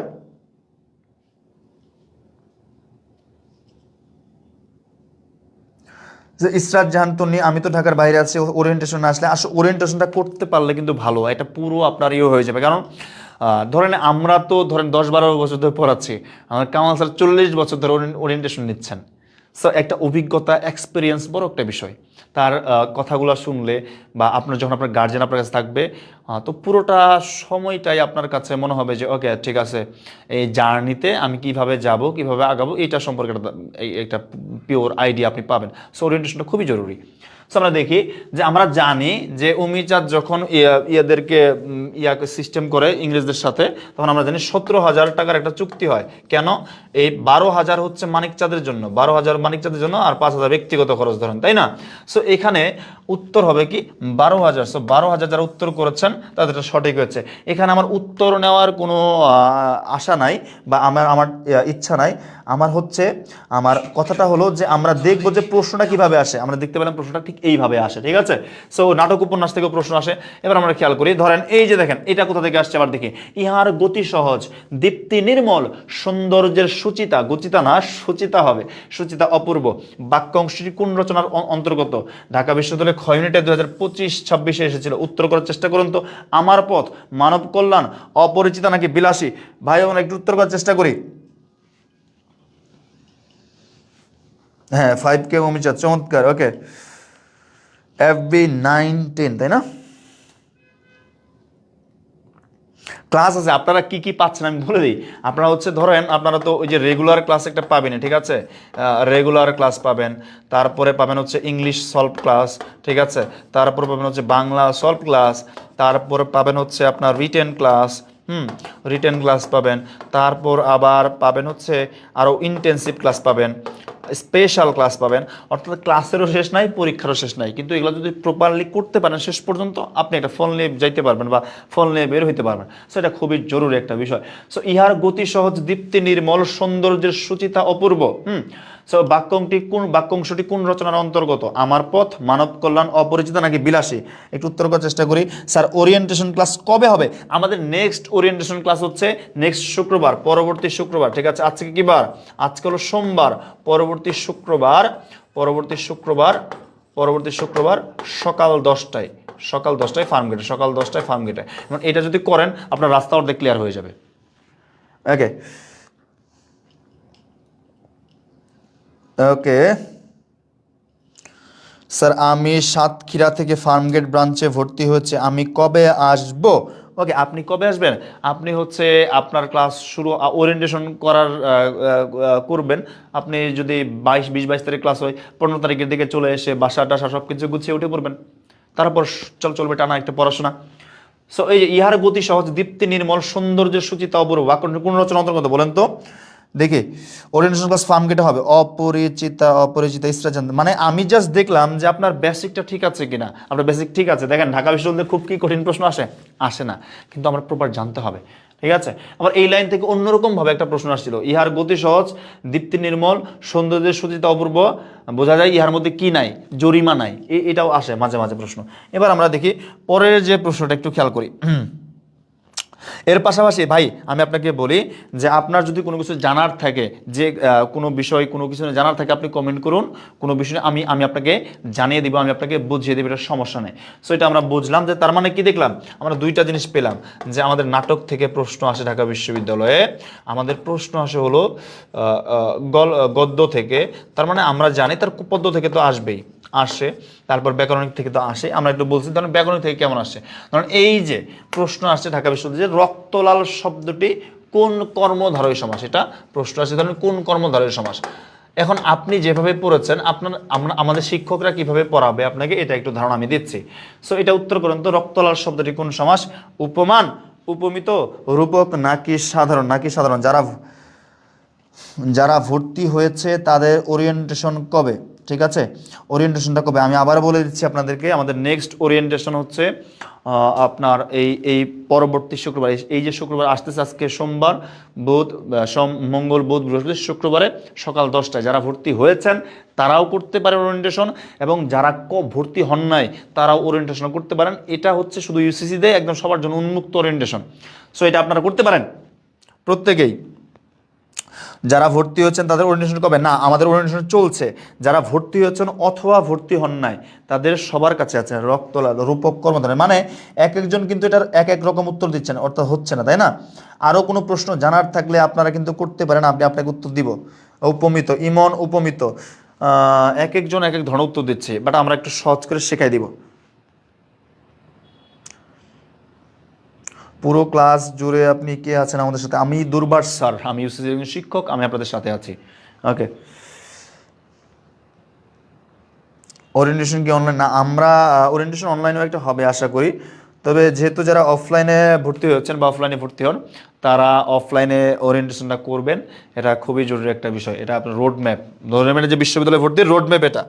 যে ইসরাত জাহান তন্নি, আমি তো ঢাকার বাইরে আছি, ওরিয়েন্টেশন আসলে আসলে ওরিয়েন্টেশনটা করতে পারলে কিন্তু ভালো, এটা পুরো আপনার ইয়ে হয়ে যাবে। কারণ ধরেন আমরা তো ধরেন 10-12 বছর ধরে পড়াচ্ছি, আমার কামাল স্যার 40 বছর ধরে ওরিয়েন্টেশন নিচ্ছেন। সো একটা অভিজ্ঞতা, এক্সপিরিয়েন্স বড় একটা বিষয়। তার কথাগুলো শুনলে বা আপনার যখন আপনার গার্জেন আপনার কাছে থাকবে, তো পুরোটা সময়টাই আপনার কাছে মনে হবে যে ওকে ঠিক আছে, এই জার্নিতে আমি কিভাবে যাব, কিভাবে আগাবো, এইটা সম্পর্কে একটা পিওর আইডিয়া আপনি পাবেন। সো ওরিয়েন্টেশনটা খুবই জরুরি। সো আমরা দেখি যে আমরা জানি যে উমিচাঁদ যখন ইয়াদেরকে সিস্টেম করে ইংরেজদের সাথে, তখন আমরা জানি 17,000 টাকার একটা চুক্তি হয়। কেন? এই 12,000 হচ্ছে মানিকচাঁদের জন্য, 12,000 মানিকচাঁদের জন্য, আর 5,000 ব্যক্তিগত খরচ ধরেন, তাই না? সো এখানে উত্তর হবে কি 12,000। সো 12,000 যারা উত্তর করেছেন তাদেরটা সঠিক হয়েছে। এখানে আমার উত্তর নেওয়ার কোনো আশা নাই বা আমার ইচ্ছা নাই। আমার কথাটা হলো যে আমরা দেখবো যে প্রশ্নটা কিভাবে আসে। আমরা দেখতে পেলাম প্রশ্নটা ঠিক এইভাবে আসে, ঠিক আছে? সো নাটক উপন্যাস থেকেও প্রশ্ন আসে। এবার আমরা খেয়াল করি, ধরেন এই যে দেখেন এটা কোথা থেকে আসছে আবার দেখি। ইহার গতি সহজ, দীপ্তি নির্মল, সৌন্দর্যের সুচিতা, গুচিতা না সুচিতা হবে, সুচিতা অপূর্ব। বাক্যাংশটি কোন রচনার অন্তর্গত? ঢাকা বিশ্ববিদ্যালয়ের ক্ষয় মিনিটে 2025-26 এসেছিল। উত্তর করার চেষ্টা করুন তো। আমার পথ, মানব কল্যাণ, অপরিচিতা নাকি বিলাসী? ভাই আমরা একটু উত্তর করার চেষ্টা করি। হ্যাঁ 5K অমিচাঁদ, চমৎকার। ওকে FB910, তাই না? ক্লাস আছে, আপনারা কি কি পাচ্ছেন আমি বলে দিই। আপনারা হচ্ছে ধরেন আপনারা তো ওই যে রেগুলার ক্লাস একটা পাবেন, ঠিক আছে, রেগুলার ক্লাস পাবেন, তারপরে পাবেন হচ্ছে ইংলিশ সলভ ক্লাস, ঠিক আছে, তারপরে পাবেন হচ্ছে বাংলা সলভ ক্লাস, তারপরে পাবেন হচ্ছে আপনার রিটেন ক্লাস, রিটেন ক্লাস পাবেন, তারপর আবার পাবেন হচ্ছে আরও ইন্টেন্সিভ ক্লাস পাবেন, স্পেশাল ক্লাস পাবেন। অর্থাৎ ক্লাসেরও শেষ নাই, পরীক্ষারও শেষ নাই, কিন্তু এগুলো যদি প্রপারলি করতে পারেন শেষ পর্যন্ত আপনি একটা ফোন নিয়ে যাইতে পারবেন বা ফোন নিয়ে বের হইতে পারবেন। সো এটা খুবই জরুরি একটা বিষয়। সো ইহার গতি সহজ, দীপ্তি নির্মল, সৌন্দর্যের সুচিতা অপূর্ব। সো বাক্যাংশটি কোন রচনার অন্তর্গত? আমার পথ, মানব কল্যাণ, অপরিচিত নাকি বিলাসী? একটু উত্তর করার চেষ্টা করি। স্যার ওরিয়েন্টেশন ক্লাস কবে হবে? আমাদের নেক্সট ওরিয়েন্টেশন ক্লাস হচ্ছে নেক্সট শুক্রবার, পরবর্তী শুক্রবার, ঠিক আছে। আজকে কি বার? আজকে হলো সোমবার। পরবর্তী শুক্রবার সকাল 10টায়, ফার্মগেটে, সকাল 10টায় ফার্মগেটে। এবং এটা যদি করেন আপনার রাস্তা অর্ধেক ক্লিয়ার হয়ে যাবে। ওকে ওকে স্যার, আমি সাতক্ষীরা থেকে ফার্মগেট ব্রাঞ্চে ভর্তি হয়েছে, আমি কবে আসব? ওকে, আপনি কবে আসবেন? আপনি হচ্ছে আপনার ক্লাস শুরু ওরিয়েন্টেশন করবেন আপনি যদি 22 তারিখ ক্লাস হয়, 15 তারিখের দিকে চলে এসে বাসা টাসা সব কিছু গুছিয়ে উঠে পড়বেন, তারপর চলবে টানা একটা পড়াশোনা। সো এই যে ইহার গতি সহজ, দীপ্তি নির্মল, সৌন্দর্যের সুচিতা অপূর্ব, বাক্য কোন রচনা অন্তর্গত বলেন তো দেখি। ওরিয়েন্টেশন ক্লাস ফার্মগেটে হবে। অপরিচিতা স্ট্রাচান, মানে আমি জাস্ট দেখলাম যে আপনার বেসিকটা ঠিক আছে কিনা। আপনার বেসিক ঠিক আছে, দেখেন ঢাকা বিশ্ববিদ্যালয়ে খুব কি কঠিন প্রশ্ন আসে না, কিন্তু আমরা প্রপার জানতে হবে, ঠিক আছে। আবার এই লাইন থেকে অন্যরকম ভাবে একটা প্রশ্ন আসছিল, ইহার গতি সহজ, দীপ্তি নির্মল, সৌন্দর্যের সুচিতা অপূর্ব, বোঝা যায় ইহার মধ্যে কি নাই, জরিমা নাই, এটাও আসে মাঝে মাঝে প্রশ্ন। এবার আমরা দেখি পরের যে প্রশ্নটা, একটু খেয়াল করি। এর পাশাপাশি ভাই আমি আপনাকে বলি যে আপনার যদি কোনো কিছু জানার থাকে, যে কোনো বিষয় কোনো কিছু জানার থাকে, আপনি কমেন্ট করুন, কোনো বিষয় আমি আপনাকে জানিয়ে দিব, আমি আপনাকে বুঝিয়ে দেবো, এটা সমস্যা নেই। সো এটা আমরা বুঝলাম যে তার মানে কি দেখলাম, আমরা দুইটা জিনিস পেলাম, যে আমাদের নাটক থেকে প্রশ্ন আসে ঢাকা বিশ্ববিদ্যালয়ে, আমাদের প্রশ্ন আসে হলো গদ্য থেকে, তার মানে আমরা জানি তার পদ্য থেকে তো আসে, তারপর ব্যাকরণিক থেকে তো আসে, আমরা একটু বলছি ধরেন ব্যাকরণিক থেকে কেমন আসে। ধরেন এই যে প্রশ্ন আসছে ঢাকা বিশ্ববিদ্যালয়ে, রক্তলাল শব্দটি কোন কর্মধারয় সমাস, এটা প্রশ্ন আসছে ধরেন কোন কর্মধারয় সমাস। এখন আপনি যেভাবে পড়েছেন আমাদের শিক্ষকরা কিভাবে পড়াবে আপনাকে, এটা একটু ধারণা আমি দিচ্ছি। সো এটা উত্তর করুন তো, রক্তলাল শব্দটি কোন সমাস? উপমান, উপমিত, রূপক নাকি সাধারণ? যারা ভর্তি হয়েছে তাদের ওরিয়েন্টেশন কবে? ঠিক আছে, ওরিয়েন্টেশনটা কবে আমি আবার বলে দিচ্ছি আপনাদেরকে। আমাদের নেক্সট ওরিয়েন্টেশন হচ্ছে আপনার এই পরবর্তী শুক্রবার, এই যে শুক্রবার আসতেছে, আজকে সোমবার, মঙ্গল, বুধ, বৃহস্পতি, শুক্রবারে সকাল 10টায় যারা ভর্তি হয়েছেন তারাও করতে পারে ওরিয়েন্টেশন, এবং যারা ভর্তি হন নাই তারাও ওরিয়েন্টেশন করতে পারেন। এটা হচ্ছে শুধু ইউসিসি দেয়, একদম সবার জন্য উন্মুক্ত ওরিয়েন্টেশন। সো এটা আপনারা করতে পারেন প্রত্যেকেই। যারা ভর্তি হচ্ছেন তাদের ওরিয়েন্টেশন কবে? না, আমাদের ওরিয়েন্টেশন চলছে। যারা ভর্তি হচ্ছেন অথবা ভর্তি হন নাই তাদের সবার কাছে আছে রক্তলাল, রূপক, কর্মধারয়, মানে এক একজন কিন্তু এটার এক এক রকম উত্তর দিচ্ছেন, অর্থাৎ হচ্ছে না, তাই না? আরও কোনো প্রশ্ন জানার থাকলে আপনারা কিন্তু করতে পারেন, আপনাকে উত্তর দিব। উপমিত, ইমন, উপমিত, এক একজন এক এক ধরনের উত্তর দিচ্ছে, বাট আমরা একটু সহজ করে শেখাই দিব। পুরো ক্লাস জুড়ে আপনি কে আছেন আমাদের সাথে? আমি দুর্বার স্যার, আমি ইউসিসি শিক্ষক, আমি আপনাদের সাথে আছি। ওকে, ওরিয়েন্টেশন কি অনলাইন? না, আমরা ওরিয়েন্টেশন অনলাইনেও একটা হবে আশা করি। তবে যেহেতু যারা অফলাইনে ভর্তি হচ্ছেন বা অফলাইনে ভর্তি হন, তারা অফলাইনে ওরিয়েন্টেশনটা করবেন, এটা খুবই জরুরি একটা বিষয়। এটা আপনার রোড ম্যাপ, ধরে যে বিশ্ববিদ্যালয়ে ভর্তির রোড ম্যাপ এটা।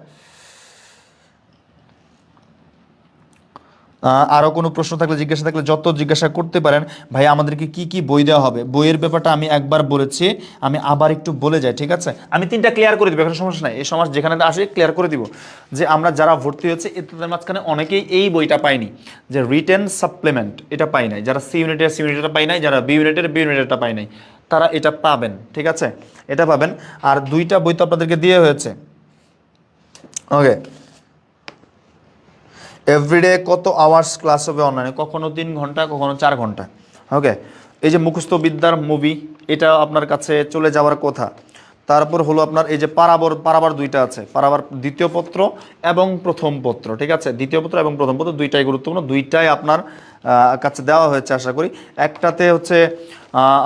আরও কোনো প্রশ্ন থাকলে, জিজ্ঞাসা থাকলে যত জিজ্ঞাসা করতে পারেন। ভাই আমাদেরকে কি কি বই দেওয়া হবে? বইয়ের ব্যাপারটা আমি একবার বলেছি, আমি আবার একটু বলে যাই, ঠিক আছে? আমি 3টা ক্লিয়ার করে দিব, এখন সমস্যা নাই, এই সমাজ যেখানে আসে ক্লিয়ার করে দিব। যে আমরা যারা ভর্তি হচ্ছে এদের মাঝখানে অনেকেই এই বইটা পাইনি, যে রিটেন সাপ্লিমেন্ট, এটা পাই নাই। যারা সি ইউনিটের পাই নাই, যারা বি ইউনিটেরটা পাই নাই, তারা এটা পাবেন, ঠিক আছে? এটা পাবেন। আর 2টা বই তো আপনাদেরকে দিয়ে হয়েছে। ওকে, এভরিডে কত আওয়ার্স ক্লাস হবে অনলাইনে? কখনো 3 ঘন্টা, কখনো 4 ঘন্টা। ওকে, এই যে মুখস্থ বিদ্যার মুভি, এটা আপনার কাছে চলে যাওয়ার কথা। তারপর হলো আপনার এই যে পারাবার দুইটা আছে, পারাবার দ্বিতীয় পত্র এবং প্রথম পত্র, ঠিক আছে, দ্বিতীয় পত্র এবং প্রথম পত্র দুইটাই গুরুত্বপূর্ণ, দুইটাই আপনার কাছে দেওয়া হয়েছে আশা করি। একটাতে হচ্ছে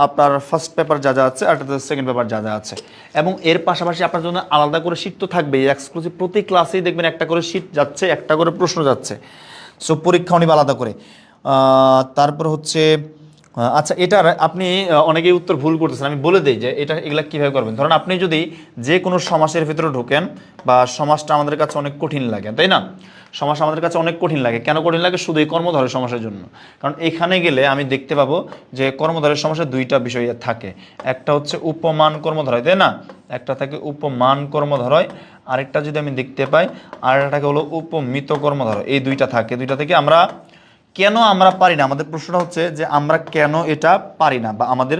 আপনার ফার্স্ট পেপার যা যা আছে, আরটাতে সেকেন্ড পেপার যা যা আছে। এবং এর পাশাপাশি আপনার জন্য আলাদা করে শীট তো থাকবেই, এক্সক্লুসিভ প্রতি ক্লাসেই দেখবেন একটা করে শীট যাচ্ছে, একটা করে প্রশ্ন যাচ্ছে। সো পরীক্ষাও নিবে আলাদা করে। তারপর হচ্ছে আচ্ছা, এটার আপনি অনেকেই উত্তর ভুল করতেছেন, আমি বলে দিই যে এগুলা কীভাবে করবেন। ধরুন আপনি যদি যে কোনো সমাসের ভিতরে ঢোকেন, বা সমাসটা আমাদের কাছে অনেক কঠিন লাগে, তাই না? সমাস আমাদের কাছে অনেক কঠিন লাগে। কেন কঠিন লাগে? শুধু এই কর্মধারয় সমাসের জন্য। কারণ এখানে গেলে আমি দেখতে পাবো যে কর্মধারয় সমাসের দুইটা বিষয় থাকে, একটা হচ্ছে উপমান কর্মধারয়, তাই না? একটা থাকে উপমান কর্মধারয়, আরেকটা যদি আমি দেখতে পাই আর একটাকে হলো উপমিত কর্মধারয়। এই দুইটা থাকে, দুইটা থেকে আমরা কেন আমরা পারি না, আমাদের প্রশ্নটা হচ্ছে যে আমরা কেন এটা পারি না, বা আমাদের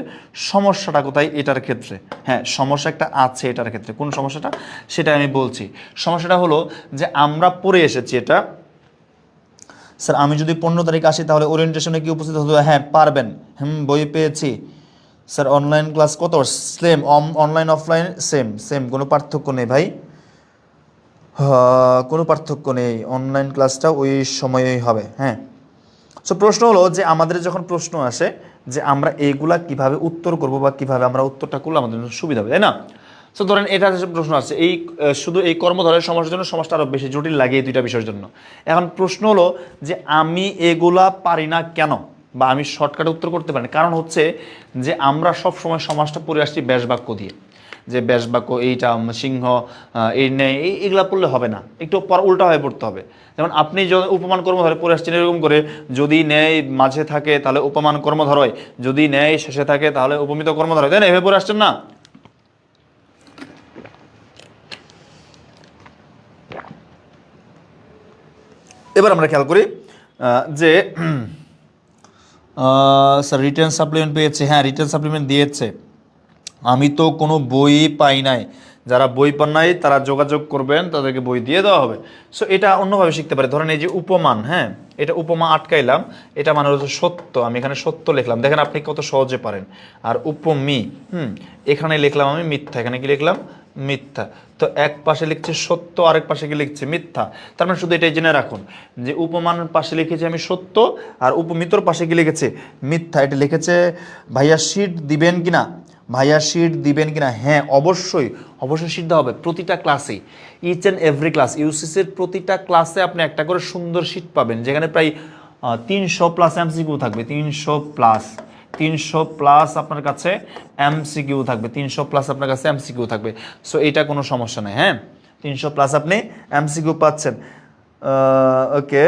সমস্যাটা কোথায় এটার ক্ষেত্রে। হ্যাঁ, সমস্যা একটা আছে এটার ক্ষেত্রে। কোন সমস্যাটা সেটা আমি বলছি। সমস্যাটা হলো যে আমরা পড়ে এসেছি এটা, স্যার আমি যদি 15 তারিখ আসি তাহলে ওরিয়েন্টেশনে কি উপস্থিত হতে হবে? হ্যাঁ পারবেন। বই পেয়েছি স্যার। অনলাইন ক্লাস কত? Same, online offline same same, কোনো পার্থক্য নেই ভাই, কোনো পার্থক্য নেই, অনলাইন ক্লাসটা ওই সময়েই হবে। হ্যাঁ, সো প্রশ্ন হলো যে আমাদের যখন প্রশ্ন আসে যে আমরা এইগুলা কিভাবে উত্তর করব, বা কিভাবে আমরা উত্তরটা করলে আমাদের জন্য সুবিধা হবে, তাই না? সো ধরেন এটা যে প্রশ্ন আছে, এই শুধু এই কর্মধারয় সমাসের জন্য, সমাজটা আরও বেশি জটিল লাগে এই দুইটা বিষয়ের জন্য। এখন প্রশ্ন হলো যে আমি এগুলা পারি না কেন, বা আমি শর্টকাটে উত্তর করতে পারি না। কারণ হচ্ছে যে আমরা সব সময় সমাজটা পড়ে আসছি ব্যাস বাক্য দিয়ে, যে ব্যাস বাক্য, এইটা সিংহ, এই নেই, এইগুলা পড়লে হবে না, একটু উল্টা হয়ে পড়তে হবে। যেমন আপনি যখন উপমান কর্মধারয় পড়ে আসছেন এরকম করে, যদি ন্যায় মাঝে থাকে তাহলে উপমান কর্মধারয়, যদি ন্যায় শেষে থাকে তাহলে উপমিত কর্মধারয়, তাই না? এভাবে পড়ে আসছেন না? এবার আমরা খেয়াল করি যে স্যার রিটার্ন সাপ্লিমেন্ট পেয়েছে। হ্যাঁ, রিটার্ন সাপ্লিমেন্ট দিয়েছে, আমি তো কোনো বই পাই নাই। যারা বই পান নাই তারা যোগাযোগ করবেন, তাদেরকে বই দিয়ে দেওয়া হবে। সো এটা অন্যভাবে শিখতে পারে। ধরেন এই যে উপমান, হ্যাঁ, এটা উপমা আটকাইলাম, এটা মানে হচ্ছে সত্য, আমি এখানে সত্য লিখলাম, দেখেন আপনি কত সহজে পারেন। আর উপমি, এখানে লিখলাম আমি মিথ্যা, এখানে কি লিখলাম? মিথ্যা। তো এক পাশে লিখছে সত্য, আরেক পাশে কি লিখছে? মিথ্যা। তার মানে শুধু এটাই জেনে রাখুন যে উপমান পাশে লিখেছি আমি সত্য, আর উপমিতর পাশে কি লিখেছে? মিথ্যা। এটা লিখেছে ভাইয়া শীট দিবেন কিনা, ভাইয়া শীট দিবেন কিনা? হ্যাঁ অবশ্যই, অবশ্যই শীট দেওয়া হবে প্রতিটা ক্লাসে, ইচ অ্যান্ড এভরি ক্লাস। ইউসিসির প্রতিটা ক্লাসে আপনি একটা করে সুন্দর শীট পাবেন, যেখানে প্রায় 300 প্লাস এমসিকিউ থাকবে। 300 প্লাস আপনার কাছে এমসিকিউ থাকবে, 300 প্লাস আপনার কাছে এমসিকিউ থাকবে। সো এটা কোনো সমস্যা নেই। হ্যাঁ, 300 প্লাস আপনি এমসিকিউ পাচ্ছেন। ওকে,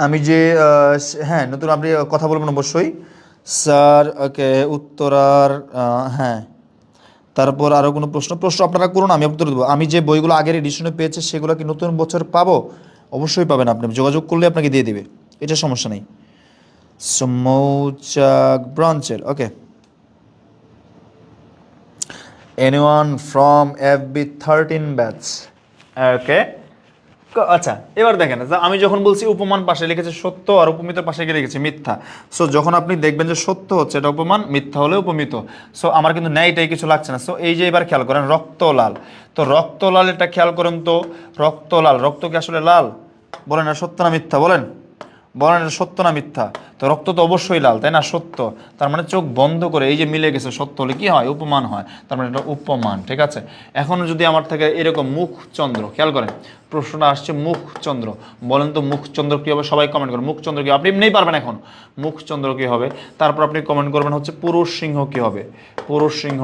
আমি যে হ্যাঁ নতুন আপনি কথা বলবেন অবশ্যই স্যার। ওকে, উত্তরার হ্যাঁ, তারপর আরও কোনো প্রশ্ন আপনারা করুন, আমি উত্তর দেবো। আমি যে বইগুলো আগের এডিশনে পেয়েছি সেগুলো কি নতুন বছর পাবো? অবশ্যই পাবেন, আপনি যোগাযোগ করলে আপনাকে দিয়ে দিবে, এটা সমস্যা নেই। মৌচাক ব্রাঞ্চের ওকে, এনিওয়ান ফ্রম FB 13 ব্যাচ। ওকে, আচ্ছা এবার দেখেন, আমি যখন বলছি উপমান পাশে লিখেছে সত্য, আর উপমিত পাশে গিয়ে লিখেছে মিথ্যা। সো যখন আপনি দেখবেন যে সত্য হচ্ছে এটা উপমান, মিথ্যা হলে উপমিত। সো আমার কিন্তু ন্যায়টাই কিছু লাগছে না। সো এই যে এবার খেয়াল করেন রক্ত লাল, তো রক্ত লাল এটা খেয়াল করেন তো, রক্ত লাল, রক্ত কি আসলে লাল? বলেন না সত্য না মিথ্যা, বলেন বলেন এটা সত্য না মিথ্যা? তো রক্ত তো অবশ্যই লাল, তাই না? সত্য। তার মানে চোখ বন্ধ করে এই যে মিলে গেছে, সত্য হলে কি হয়? উপমান হয়। তার মানে এটা উপমান, ঠিক আছে। এখন যদি আমার থেকে এরকম মুখচন্দ্র, খেয়াল করেন প্রশ্নটা আসছে মুখচন্দ্র, বলেন তো মুখচন্দ্র কী হবে? সবাই কমেন্ট করেন মুখচন্দ্র কী? আপনি এমনিই পারবেন এখন, মুখচন্দ্র কী হবে? তারপর আপনি কমেন্ট করবেন হচ্ছে পুরুষ সিংহ কী হবে? পুরুষ সিংহ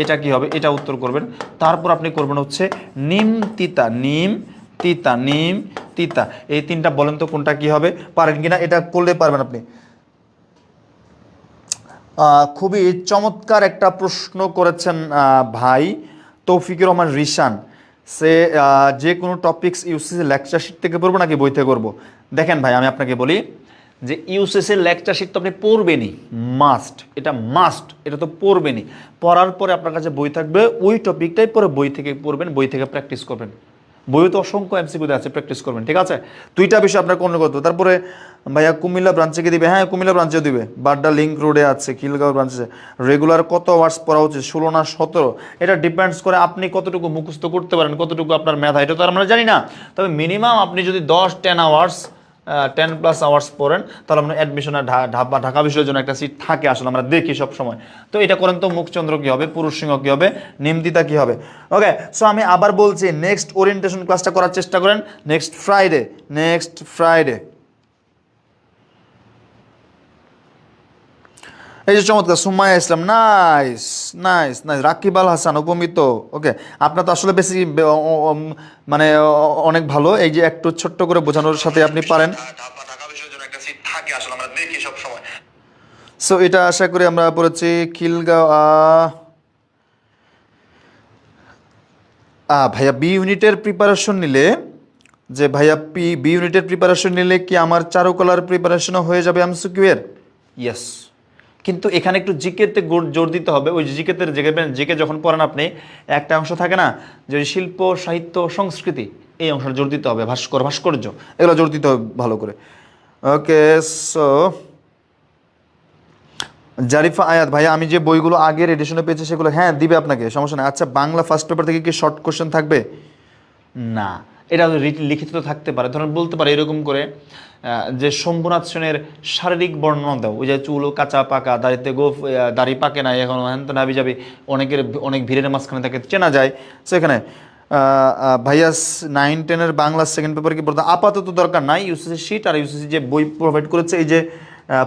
এটা কি হবে? এটা উত্তর করবেন। তারপর আপনি করবেন হচ্ছে নিম তিতা, নিম তিতা, নিম তিতা, এই তিনটা বলেন তো কোনটা কি হবে? পারেন কিনা? এটা করলে পারবেন আপনি। খুবই চমৎকার একটা প্রশ্ন করেছেন ভাই তৌফিকুর রহমান রিশান। সে যে কোনো টপিক্স ইউসিসি লেকচার শিট থেকে পড়বো নাকি বই থেকে করবো? দেখেন ভাই আমি আপনাকে বলি যে ইউসিসির লেকচার শিট তো আপনি পড়বেনই, মাস্ট, এটা মাস্ট, এটা তো পড়বেনই। পড়ার পরে আপনার কাছে বই থাকবে, ওই টপিকটাই পরে বই থেকে পড়বেন, বই থেকে প্র্যাকটিস করবেন। বইও তো অসংখ্য এমসিকিউ আছে, প্র্যাকটিস করবেন, ঠিক আছে? দুইটা বিষয় আপনার কোন করতে হবে। তারপরে ভাইয়া কুমিল্লা ব্রাঞ্চে কি দিবে? হ্যাঁ, কুমিল্লা ব্রাঞ্চেও দিবে। বাড্ডা লিংক রোডে আছে, খিলগাঁও ব্রাঞ্চে। রেগুলার কত আওয়ার্স পড়া উচিত, 16 না 17? এটা ডিপেন্ডস করে আপনি কতটুকু মুখস্থ করতে পারেন, কতটুকু আপনার মেধা, এটা তো আমরা জানি না। তবে মিনিমাম আপনি যদি 10-10 আওয়ার্স 10+ আওয়ার্স পড়েন, তাহলে আপনার অ্যাডমিশনে ঢাকা বিশ্ববিদ্যালয়ের জন্য একটা সিট থাকে, আসলে আমরা দেখি সব সময়। তো এটা করেন তো, মুখচন্দ্র কি হবে, পুরুষ সিংহ কি হবে, নিমতিতা কি হবে। ওকে, সো আমি আবার বলছি, নেক্সট ওরিয়েন্টেশন ক্লাসটা করার চেষ্টা করেন নেক্সট ফ্রাইডে। এই যে চমৎকার, সুমাইয়া ইসলাম, nice nice nice. Rakib Al Hasan, উপমিত। ওকে, আপনার তো আসলে বেশি মানে অনেক ভালো, এই যে একটু ছোট্ট করে বোঝানোর সাথে আপনি পারেন। সো এটা আশা করি আমরা পড়েছি। খিলগাঁও ভাইয়া বি ইউনিটের প্রিপারেশন নিলে, যে ভাইয়া বি ইউনিটের প্রিপারেশন নিলে কি আমার চারুকলার প্রিপারেশনও হয়ে যাবে এমসিকিউ এর? ইয়েস, কিন্তু এখানে একটু জিকেতে জোর দিতে হবে। ওই জিকেতে জিকে যখন পড়েন আপনি, একটা অংশ থাকে না যে শিল্প সাহিত্য সংস্কৃতি, এই অংশটা জোর দিতে হবে। ভাস্কর্য, এগুলো জোর দিতে হবে ভালো করে। ওকে, সো জারিফা আয়াত, ভাইয়া আমি যে বইগুলো আগের এডিশনে পেয়েছি সেগুলো, হ্যাঁ দিবে আপনাকে, সমস্যা নেই। আচ্ছা, বাংলা ফার্স্ট পেপার থেকে কি শর্ট কোশ্চেন থাকবে? না, এটা লিখিত তো থাকতে পারে। ধরুন বলতে পারে এরকম করে যে শম্ভুনাথ সেনের শারীরিক বর্ণনা দাও, ওই যে চুল কাঁচা পাকা, দাড়ি পাকে না এখন, হ্যান তো নাবি যাবি, অনেক ভিড়ের মাঝখানে তাকে চেনা যায়। সেখানে ভাইয়া 9-10 বাংলা সেকেন্ড পেপার কি পড়তে আপাতত দরকার নাই। ইউসিসি শিট আর ইউসিসি যে বই প্রোভাইড করেছে, এই যে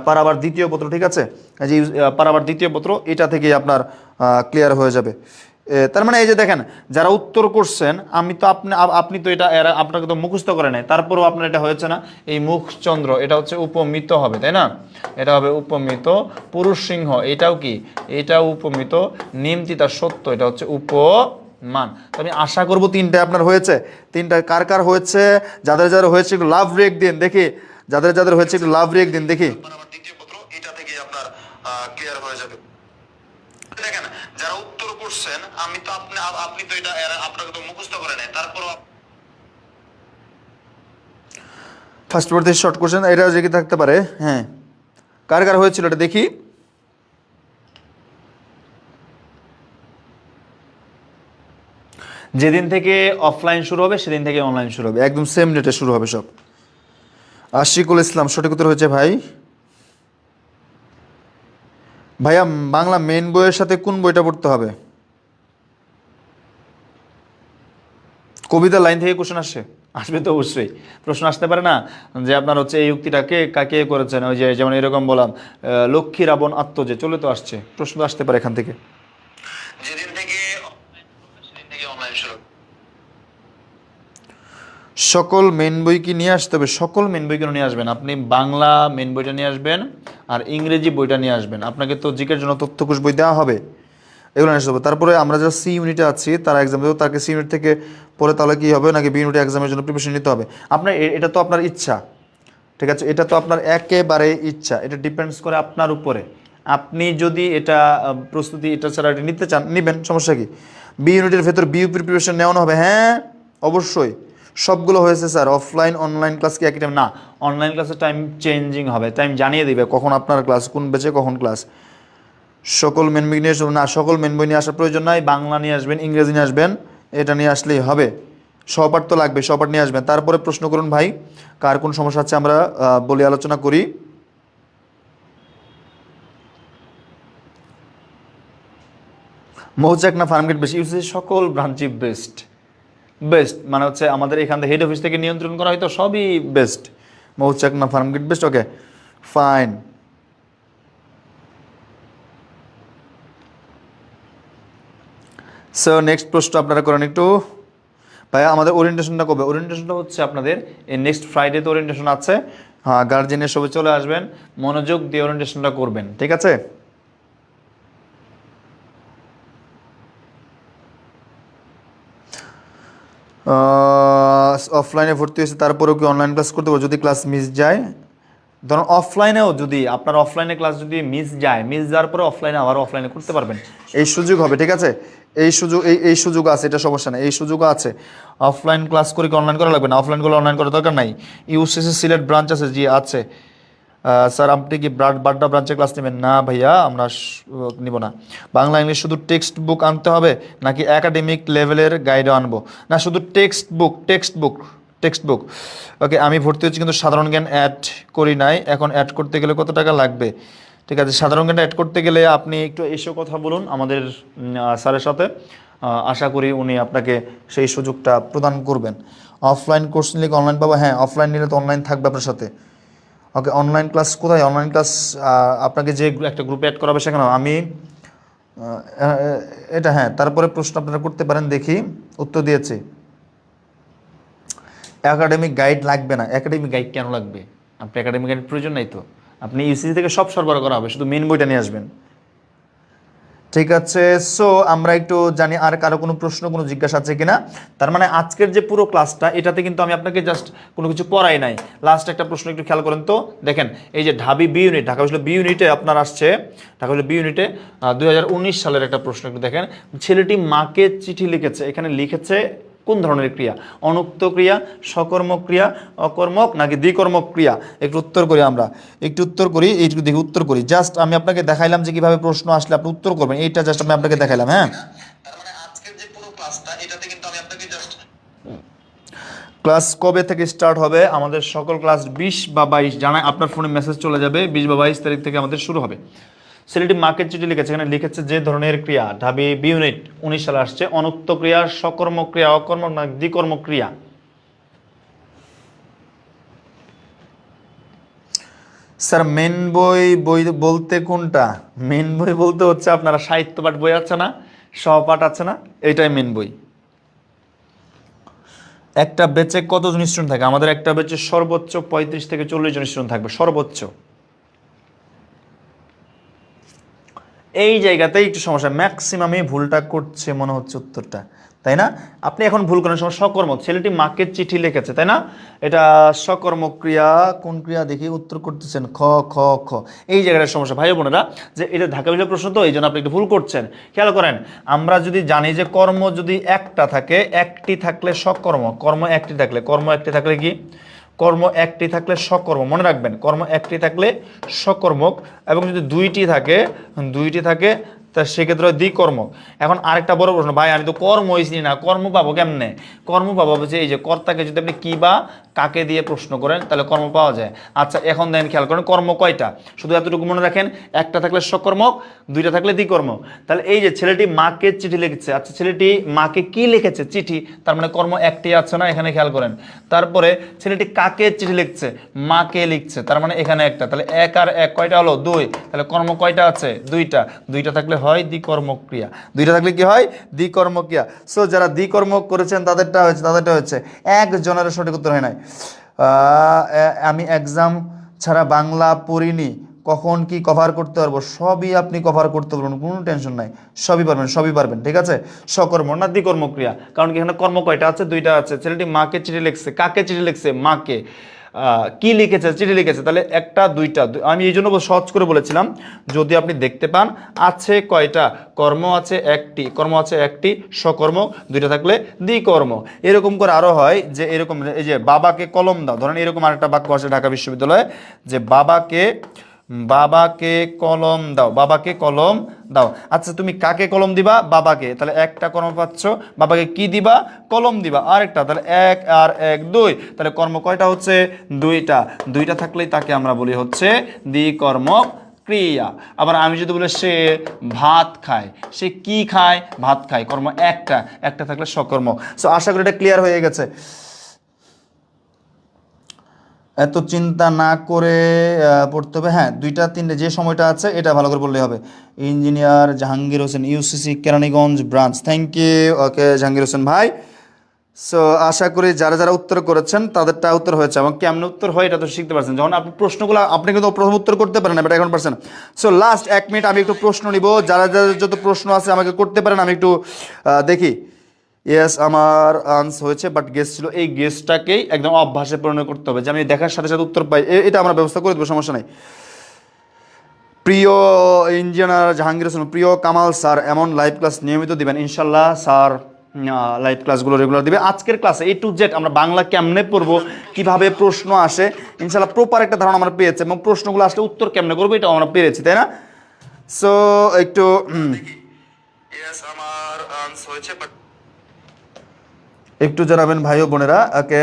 পারাবার দ্বিতীয় পত্র, ঠিক আছে, এই যে পারাবার দ্বিতীয় পত্র, এটা থেকেই আপনার ক্লিয়ার হয়ে যাবে। তার মানে এই যে দেখেন, যারা উত্তর করছেন, আপনি তো এটা আপনাকে তো মুখস্থ করে নাই, তারপরেও আপনার এটা হয়েছে না। এই মুখচন্দ্র, এটা হচ্ছে উপমিত হবে, তাই না? এটা হবে উপমিত। পুরুষ সিংহ, এটাও কি, এটাও উপমিত। নিমতিতা সত্য, এটা হচ্ছে উপমান। তো আমি আশা করবো 3টা আপনার হয়েছে। 3টা কার কার হয়েছে? যাদের হয়েছে একটু লাভ রেক দিন দেখি, যাদের হয়েছে একটু লাভ রেক দিন দেখি। দ্বিতীয় পত্র, এটা থেকে আপনার ক্লিয়ার হয়ে যাবে। দেখেন, যারা উত্তর করছেন, আপনি তো এটা আপনাকে তো মুখস্থ করে নাই, তারপরও ফার্স্ট পেপার থেকে শর্ট কোশ্চেন, এটা যে কি থাকতে পারে। হ্যাঁ, কার কার হয়েছিল এটা দেখি। যেদিন থেকে অফলাইন শুরু হবে সেদিন থেকে অনলাইন শুরু হবে, একদম সেম ডেটে শুরু হবে সব। আশিকুল ইসলাম, সঠিক উত্তর হয়েছে ভাই। ভাইয়া বাংলা মেন বইয়ের সাথে কোন বইটা পড়তে হবে? কবিতার লাইন থেকে কোশ্চেন আসবে তো অবশ্যই। প্রশ্ন আসতে পারে না যে আপনার হচ্ছে এই উক্তিটাকে কাকে করেছেন, ওই যে যেমন এরকম বললাম, লক্ষ্মী রাবণ আত্মজে, চলে তো আসছে, প্রশ্ন আসতে পারে এখান থেকে। যেদিন থেকে সেদিন থেকে অনলাইন শুরু। সকল মেন বই কি নিয়ে আসতে হবে? সকল মেন বই কেন নিয়ে আসবেন? আপনি বাংলা মেন বইটা নিয়ে আসবেন আর ইংরেজি বইটা নিয়ে আসবেন। আপনাকে তো জিকের জন্য তথ্যকোষ বই দেওয়া হবে, এগুলো নিয়ে আসতে হবে। তারপরে আমরা যারা সি ইউনিটে আছি, তারা এক্সাম দেবো, তাকে সি ইউনিট থেকে পরে তাহলে কী হবে, নাকি বি ইউনিটে এক্সামের জন্য প্রিপারেশন নিতে হবে? আপনার এটা তো আপনার ইচ্ছা, ঠিক আছে, এটা তো আপনার একেবারে ইচ্ছা, এটা ডিপেন্ডস করে আপনার উপরে। আপনি যদি এটা প্রস্তুতি এটা ছাড়া এটা নিতে চান, নেবেন, সমস্যা কি? বি ইউনিটের ভেতর বিউ প্রিপারেশন নেওয়ানো হবে, হ্যাঁ অবশ্যই। সবগুলো হয়েছে স্যার। অফলাইন অনলাইন ক্লাস কি একই টাইম? না, অনলাইন ক্লাসের টাইম চেঞ্জিং হবে, টাইম জানিয়ে দিবে কখন আপনার ক্লাস, কোন ব্যাচে কখন ক্লাস। সকল মেন বই নিয়ে আসবেন না, সকল মেন বই নিয়ে আসার প্রয়োজন নাই। বাংলা নিয়ে আসবেন, ইংরেজি নিয়ে আসবেন, এটা নিয়ে আসলেই হবে। সহপাঠ তো লাগবে, সহপাঠ নিয়ে আসবেন। তারপরে প্রশ্ন করুন ভাই, কার কোন সমস্যা আছে আমরা বলি, আলোচনা করি। মৌচাক না ফার্মগেট বেশি? ইউসিসি সকল ব্রাঞ্চই বেস্ট। মানে হচ্ছে আমাদের এখান থেকে হেড অফিস থেকে নিয়ন্ত্রণ করা হয়তো সবই বেস্ট। মৌচাক না Farmgate best? Okay fine. So next প্রশ্ন আপনারা করেন একটু। ভাইয়া আমাদের ওরিয়েন্টেশনটা কবে? ওরিয়েন্টেশনটা হচ্ছে আপনাদের এই নেক্সট ফ্রাইডেতে ওরিয়েন্টেশন আছে। হ্যাঁ, গার্জেনের সবাই চলে আসবেন, মনোযোগ দিয়ে ওরিয়েন্টেশনটা করবেন, ঠিক আছে? অফলাইনে ভর্তি হয়েছে, তারপরেও কি অনলাইন ক্লাস করতে পারবো যদি ক্লাস মিস যায়? ধরুন অফলাইনেও যদি আপনার অফলাইনে ক্লাস যদি মিস যাওয়ার পরে অফলাইনে আবার অফলাইনে করতে পারবেন, এই সুযোগ হবে, ঠিক আছে? এই সুযোগ আছে, এটা সমস্যা নেই, এই সুযোগ আছে। অফলাইন ক্লাস করে কি অনলাইন করা লাগবে না? অফলাইন করলে অনলাইন করার দরকার নাই। ইউসিসি সিলেট ব্রাঞ্চ আছে, জি আছে। স্যার আপনি কি বাড্ডা ব্রাঞ্চে ক্লাস নেবেন? না ভাইয়া, আমরা নিব না। বাংলা ইংলিশ শুধু টেক্সট বুক আনতে হবে নাকি একাডেমিক লেভেলের গাইডও আনবো? না, শুধু টেক্সট বুক। ওকে, আমি ভর্তি হচ্ছি কিন্তু সাধারণ জ্ঞান অ্যাড করি নাই, এখন অ্যাড করতে গেলে কত টাকা লাগবে? ঠিক আছে, সাধারণ জ্ঞানটা অ্যাড করতে গেলে আপনি একটু এসেও কথা বলুন আমাদের স্যারের সাথে, আশা করি উনি আপনাকে সেই সুযোগটা প্রদান করবেন। অফলাইন কোর্স নিলে কি অনলাইন পাবো? হ্যাঁ, অফলাইন নিলে তো অনলাইন থাকবে আপনার সাথে। ওকে, অনলাইন ক্লাস কোথায়? অনলাইন ক্লাস আপনাকে যে একটা গ্রুপে অ্যাড করাবে সেখানে আমি এটা, হ্যাঁ, তারপরে প্রশ্ন আপনারা করতে পারেন, দেখি উত্তর দিয়েছি। একাডেমিক গাইড লাগবে না। একাডেমিক গাইড কেন লাগবে? আপনি একাডেমিক গাইড প্রয়োজন নাই তো, আপনি ইউসিসি থেকে সব সরবরাহ করা হবে, শুধু মেন বইটা নিয়ে আসবেন। ঠিক আছে, সো আমরা একটু জানি আর কারো কোনো প্রশ্ন, কোনো জিজ্ঞাসা আছে কিনা। তার মানে আজকের যে পুরো ক্লাসটা, এটাতে কিন্তু আমি আপনাকে জাস্ট কোনো কিছু পড়াই নাই। লাস্ট একটা প্রশ্ন একটু খেয়াল করেন তো, দেখেন এই যে ঢাবি বি ইউনিট, ঢাকা বিশ্ববিদ্যালয় বি ইউনিটে আপনার আসছে, ঢাকা বিশ্ববিদ্যালয় বি ইউনিটে 2019 সালের একটা প্রশ্ন একটু দেখেন। ছেলেটি মাকে চিঠি লিখেছে, এখানে লিখেছে কোন ধরনের ক্রিয়া? অনুক্ত ক্রিয়া, সকর্মক ক্রিয়া, অকর্মক নাকি দ্বিকর্মক ক্রিয়া? একটু উত্তর করি, আমরা একটু উত্তর করি, এইটুকু দেখি উত্তর করি। জাস্ট আমি আপনাকে দেখাইলাম যে কিভাবে প্রশ্ন আসলে আপনি উত্তর করবেন, এইটা জাস্ট আমি আপনাকে দেখাইলাম। হ্যাঁ, তার মানে আজকের যে পুরো ক্লাসটা, এটাতে কিন্তু আমি আপনাকে জাস্ট ক্লাস কবে থেকে স্টার্ট হবে? আমাদের সকল ক্লাস 20 বা 22 জানায়, আপনার ফোনে মেসেজ চলে যাবে, 20 বা 22 তারিখ থেকে আমাদের শুরু হবে। ছেলেটি মাকে চিঠি লিখেছে, এখানে লিখেছে যে ধরনের ক্রিয়া, ঢাবি বি ইউনিট 19 সালে আসছে, অনুক্ত ক্রিয়া, সকর্মক ক্রিয়া, অকর্মক না দ্বিকর্মক ক্রিয়া? স্যার মেন বই বলতে কোনটা? মেন বই বলতে হচ্ছে আপনারা সাহিত্য পাঠ বই আছে না, সহপাঠ আছে না, এইটাই মেন বই। একটা ব্যাচে কতজন স্টুডেন্ট থাকে? আমাদের একটা ব্যাচে সর্বোচ্চ 35 থেকে 40 জন স্টুডেন্ট থাকবে, সর্বোচ্চ। এই জায়গাতেই একটু সমস্যা, ম্যাক্সিমামই ভুলটা করছে মনে হচ্ছে উত্তরটা, তাই না? আপনি এখন ভুল করেন সময়, সকর্মক। ছেলেটি মাকে চিঠি লিখেছে, তাই না? এটা সকর্মক ক্রিয়া, কোন ক্রিয়া দেখি উত্তর করতেছেন, খ খ খ। এই জায়গাটার সমস্যা ভাই বোনেরা, যে এটা ঢাকা বিষয় প্রশ্ন, তো এই জন্য আপনি একটু ভুল করছেন। খেয়াল করেন, আমরা যদি জানি যে কর্ম যদি একটা থাকে, একটি থাকলে সকর্ম, কর্ম একটি থাকলে কি? কর্ম একটি থাকলে সকর্ম, মনে রাখবেন, কর্ম একটি থাকলে সকর্মক, এবং যদি দুইটি থাকে তা সেক্ষেত্রে দ্বিকর্মক। এখন আরেকটা বড় প্রশ্ন, ভাই আমি তো কর্মই চিনি না, কর্ম পাবো কেমনে? কর্ম পাবো যে এই যে কর্তাকে যদি আপনি কি বা কাকে দিয়ে প্রশ্ন করেন তাহলে কর্ম পাওয়া যায়। আচ্ছা এখন দেখেন, খেয়াল করেন কর্ম কয়টা, শুধু এতটুকু মনে রাখেন, একটা থাকলে সকর্মক, দুইটা থাকলে দ্বিকর্মক। তাহলে এই যে ছেলেটি মাকে চিঠি লিখেছে, আচ্ছা ছেলেটি মাকে কি লিখেছে? চিঠি, তার মানে কর্ম একটি আছে না, এখানে খেয়াল করেন। তারপরে ছেলেটি কাকে চিঠি লিখছে? মাকে লিখছে, তার মানে এখানে একটা, তাহলে এক আর এক কয়টা হলো? 2। তাহলে কর্ম কয়টা আছে? দুইটা থাকলে হয় দ্বিকর্মক ক্রিয়া, দুইটা থাকলে কি হয়? দ্বিকর্মক ক্রিয়া। সো যারা দ্বিকর্মক করেছেন তাদেরটা হচ্ছে একজনের সঠিক উত্তর হয় নাই। আমি এক্সাম ছাড়া বাংলা পড়িনি, কখন কি কভার করতে পারবো? সবই আপনি কভার করতে পারবেন, কোনো টেনশন নাই, সবই পারবেন। ঠিক আছে, সকর্ম না দ্বিকর্মক ক্রিয়া, কারণ কি এখানে কর্ম কয়টা আছে? দুইটা আছে। ছেলেটি মাকে চিঠি লিখছে, কাকে চিঠি লিখছে? মাকে। কি লিখেছে? চিঠি লিখেছে, তাহলে একটা দুইটা, আমি এই জন্য সহজ করে বলেছিলাম, যদি আপনি দেখতে পান আছে কয়টা? কর্ম আছে একটি, সকর্ম দুইটা থাকলে দ্বিকর্ম। এরকম করে আরো হয় যে এরকম, এই যে বাবাকে কলম দাও, ধরেন এরকম আরেকটা বাক্য আছে ঢাকা বিশ্ববিদ্যালয়ে, যে বাবাকে কলম দাও। আচ্ছা তুমি কাকে কলম দিবা? বাবাকে, তাহলে একটা কর্ম পাচ্ছ। বাবাকে কি দিবা? কলম দিবা, আরেকটা, তাহলে 1 আর 1 2, তাহলে কর্ম কয়টা হচ্ছে? দুইটা থাকলেই তাকে আমরা বলি হচ্ছে দ্বিকর্মক ক্রিয়া। আবার আমি যদি বলি সে ভাত খায়, সে কি খায়? ভাত খায়, কর্ম একটা থাকলে সকর্মক। সো আশা করি এটা ক্লিয়ার হয়ে গেছে। এত চিন্তা না করে পড়তে হবে। হ্যাঁ, 2টা 3টে যে সময়টা আছে এটা ভালো করে বললেই হবে। Engineer Jahangir Hossain, UCC Keraniganj branch, thank you. Okay Jahangir Hossain ভাই, সো আশা করি যারা উত্তর করেছেন তাদেরটা উত্তর হয়েছে, এবং কেমন উত্তর হয় এটা তো শিখতে পারছেন। যখন আপনি প্রশ্নগুলো, আপনি কিন্তু প্রথম উত্তর করতে পারেন না, এটা এখন পারছেন। সো লাস্ট 1 মিনিট আমি একটু প্রশ্ন নিব, যারা যত প্রশ্ন আছে আমাকে করতে পারেন, আমি একটু দেখি। ইয়েস, আমার আনসার হয়েছে, বাট গেস ছিল, এই গেসটাকেই একদম অভ্যাসে পরিণত করতে হবে, যে আমি দেখার সাথে সাথে উত্তর পাই, এটা আমরা ব্যবস্থা করে দেবো, সমস্যা নাই। প্রিয় ইঞ্জিনিয়ার জাহাঙ্গীর হোসেন, প্রিয় কামাল স্যার, এমন লাইভ ক্লাস নিয়মিত দিবেন ইনশাল্লাহ। স্যার লাইভ ক্লাসগুলো রেগুলার দিবে। আজকের ক্লাসে A to Z আমরা বাংলা কেমনে পড়বো, কিভাবে প্রশ্ন আসে, ইনশাল্লাহ প্রপার একটা ধারণা আমরা পেয়েছি, এবং প্রশ্নগুলো আসলে উত্তর কেমনে করবো এটাও আমরা পেরেছি, তাই না? সো একটু একটু জানাবেন ভাই ও বোনেরা। ওকে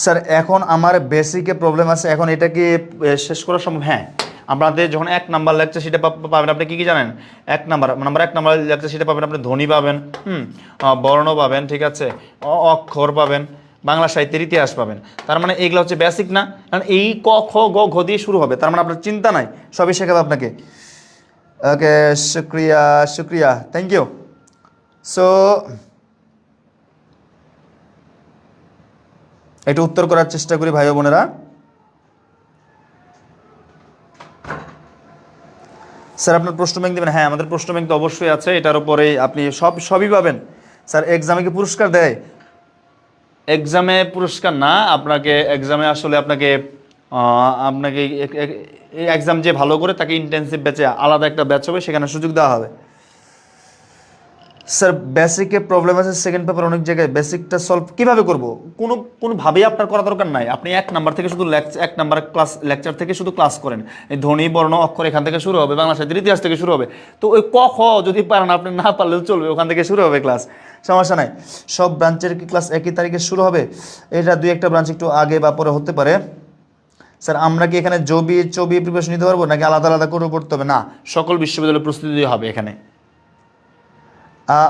স্যার, এখন আমার বেসিকে প্রবলেম আছে, এখন এটা কি শেষ করা সম্ভব? হ্যাঁ, আপনাদের যখন 1 নাম্বার লেকচার সেটা পাবেন, আপনি কি জানেন? 1 নাম্বার লেকচার সেটা পাবেন, আপনি ধ্বনি পাবেন, বর্ণ পাবেন, ঠিক আছে, অক্ষর পাবেন, বাংলা সাহিত্যের ইতিহাস পাবেন। তার মানে এইগুলো হচ্ছে বেসিক না, কারণ এই ক খ গ ঘ দিয়ে শুরু হবে, তার মানে আপনার চিন্তা নাই, সবই শেখাবে আপনাকে। ওকে, শুক্রিয়া শুক্রিয়া, থ্যাংক ইউ। সো একটু উত্তর করার চেষ্টা করি ভাই ও বোনেরা। স্যার আপনার প্রশ্ন ব্যাংক দেবেন? হ্যাঁ, আমাদের প্রশ্ন ব্যাংক তো অবশ্যই আছে, এটার উপরে আপনি সবই পাবেন। স্যার এক্সামে কি পুরস্কার দেয়? এক্সামে পুরস্কার না, আপনাকে এক্সামে আসলে আপনাকে আপনাকে এক্সাম যে ভালো করে তাকে ইন্টেন্সিভ ব্যাচে, আলাদা একটা ব্যাচ হবে, সেখানে সুযোগ দেওয়া হবে। স্যার বেসিকে প্রবলেম আছে, সেকেন্ড পেপার অনেক জায়গায়, বেসিকটা সলভ কিভাবে করব? কোনোভাবেই আপনার করা দরকার নাই। আপনি 1 নাম্বার থেকে শুধু 1 নাম্বার ক্লাস লেকচার থেকে শুধু ক্লাস করেন। এই ধ্বনি বর্ণ অক্ষর এখান থেকে শুরু হবে, বাংলা সাহিত্যের ইতিহাস থেকে শুরু হবে। তো ওই ক খ যদি পারেন, আপনি না পারলেও চলবে, ওখান থেকে শুরু হবে ক্লাস, সমস্যা নাই। সব ব্রাঞ্চের কি ক্লাস একই তারিখে শুরু হবে? এটা 2-1টা ব্রাঞ্চ একটু আগে বা পরে হতে পারে। স্যার আমরা কি এখানে ছবি প্রিপারেশন নিতে পারবো, নাকি আলাদা আলাদা করে পড়তে হবে? না, সকল বিশ্ববিদ্যালয়ের প্রস্তুতি হবে এখানে।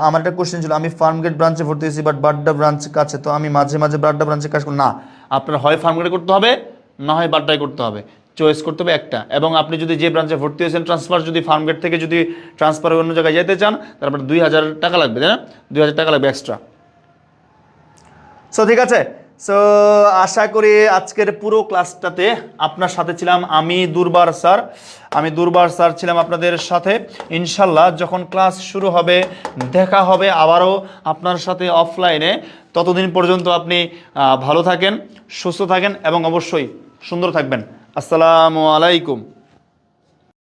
আমার একটা কোশ্চেন ছিল, আমি ফার্মগেট ব্রাঞ্চে ভর্তি হয়েছি, বাট বাড্ডা ব্রাঞ্চ কাছে, তো আমি মাঝে মাঝে বাড্ডা ব্রাঞ্চে কাজ করি না। আপনার হয় ফার্মগেটে করতে হবে, না হয় বাড্ডায় করতে হবে, চয়েস করতে হবে একটা। এবং আপনি যদি যে ব্রাঞ্চে ভর্তি হয়েছেন, ট্রান্সফার যদি ফার্মগেট থেকে যদি ট্রান্সফার অন্য জায়গায় যেতে চান, তারপর 2000 টাকা লাগবে, তাই না? 2000 টাকা লাগবে এক্সট্রা। সো ঠিক আছে। সো আশা করি আজকের পুরো ক্লাসটাতে আপনার সাথে ছিলাম আমি, দুর্বার স্যার ছিলাম আপনাদের সাথে। ইনশাল্লাহ যখন ক্লাস শুরু হবে, দেখা হবে আবারও আপনার সাথে অফলাইনে। ততদিন পর্যন্ত আপনি ভালো থাকেন, সুস্থ থাকেন, এবং অবশ্যই সুন্দর থাকবেন। আসসালামু আলাইকুম।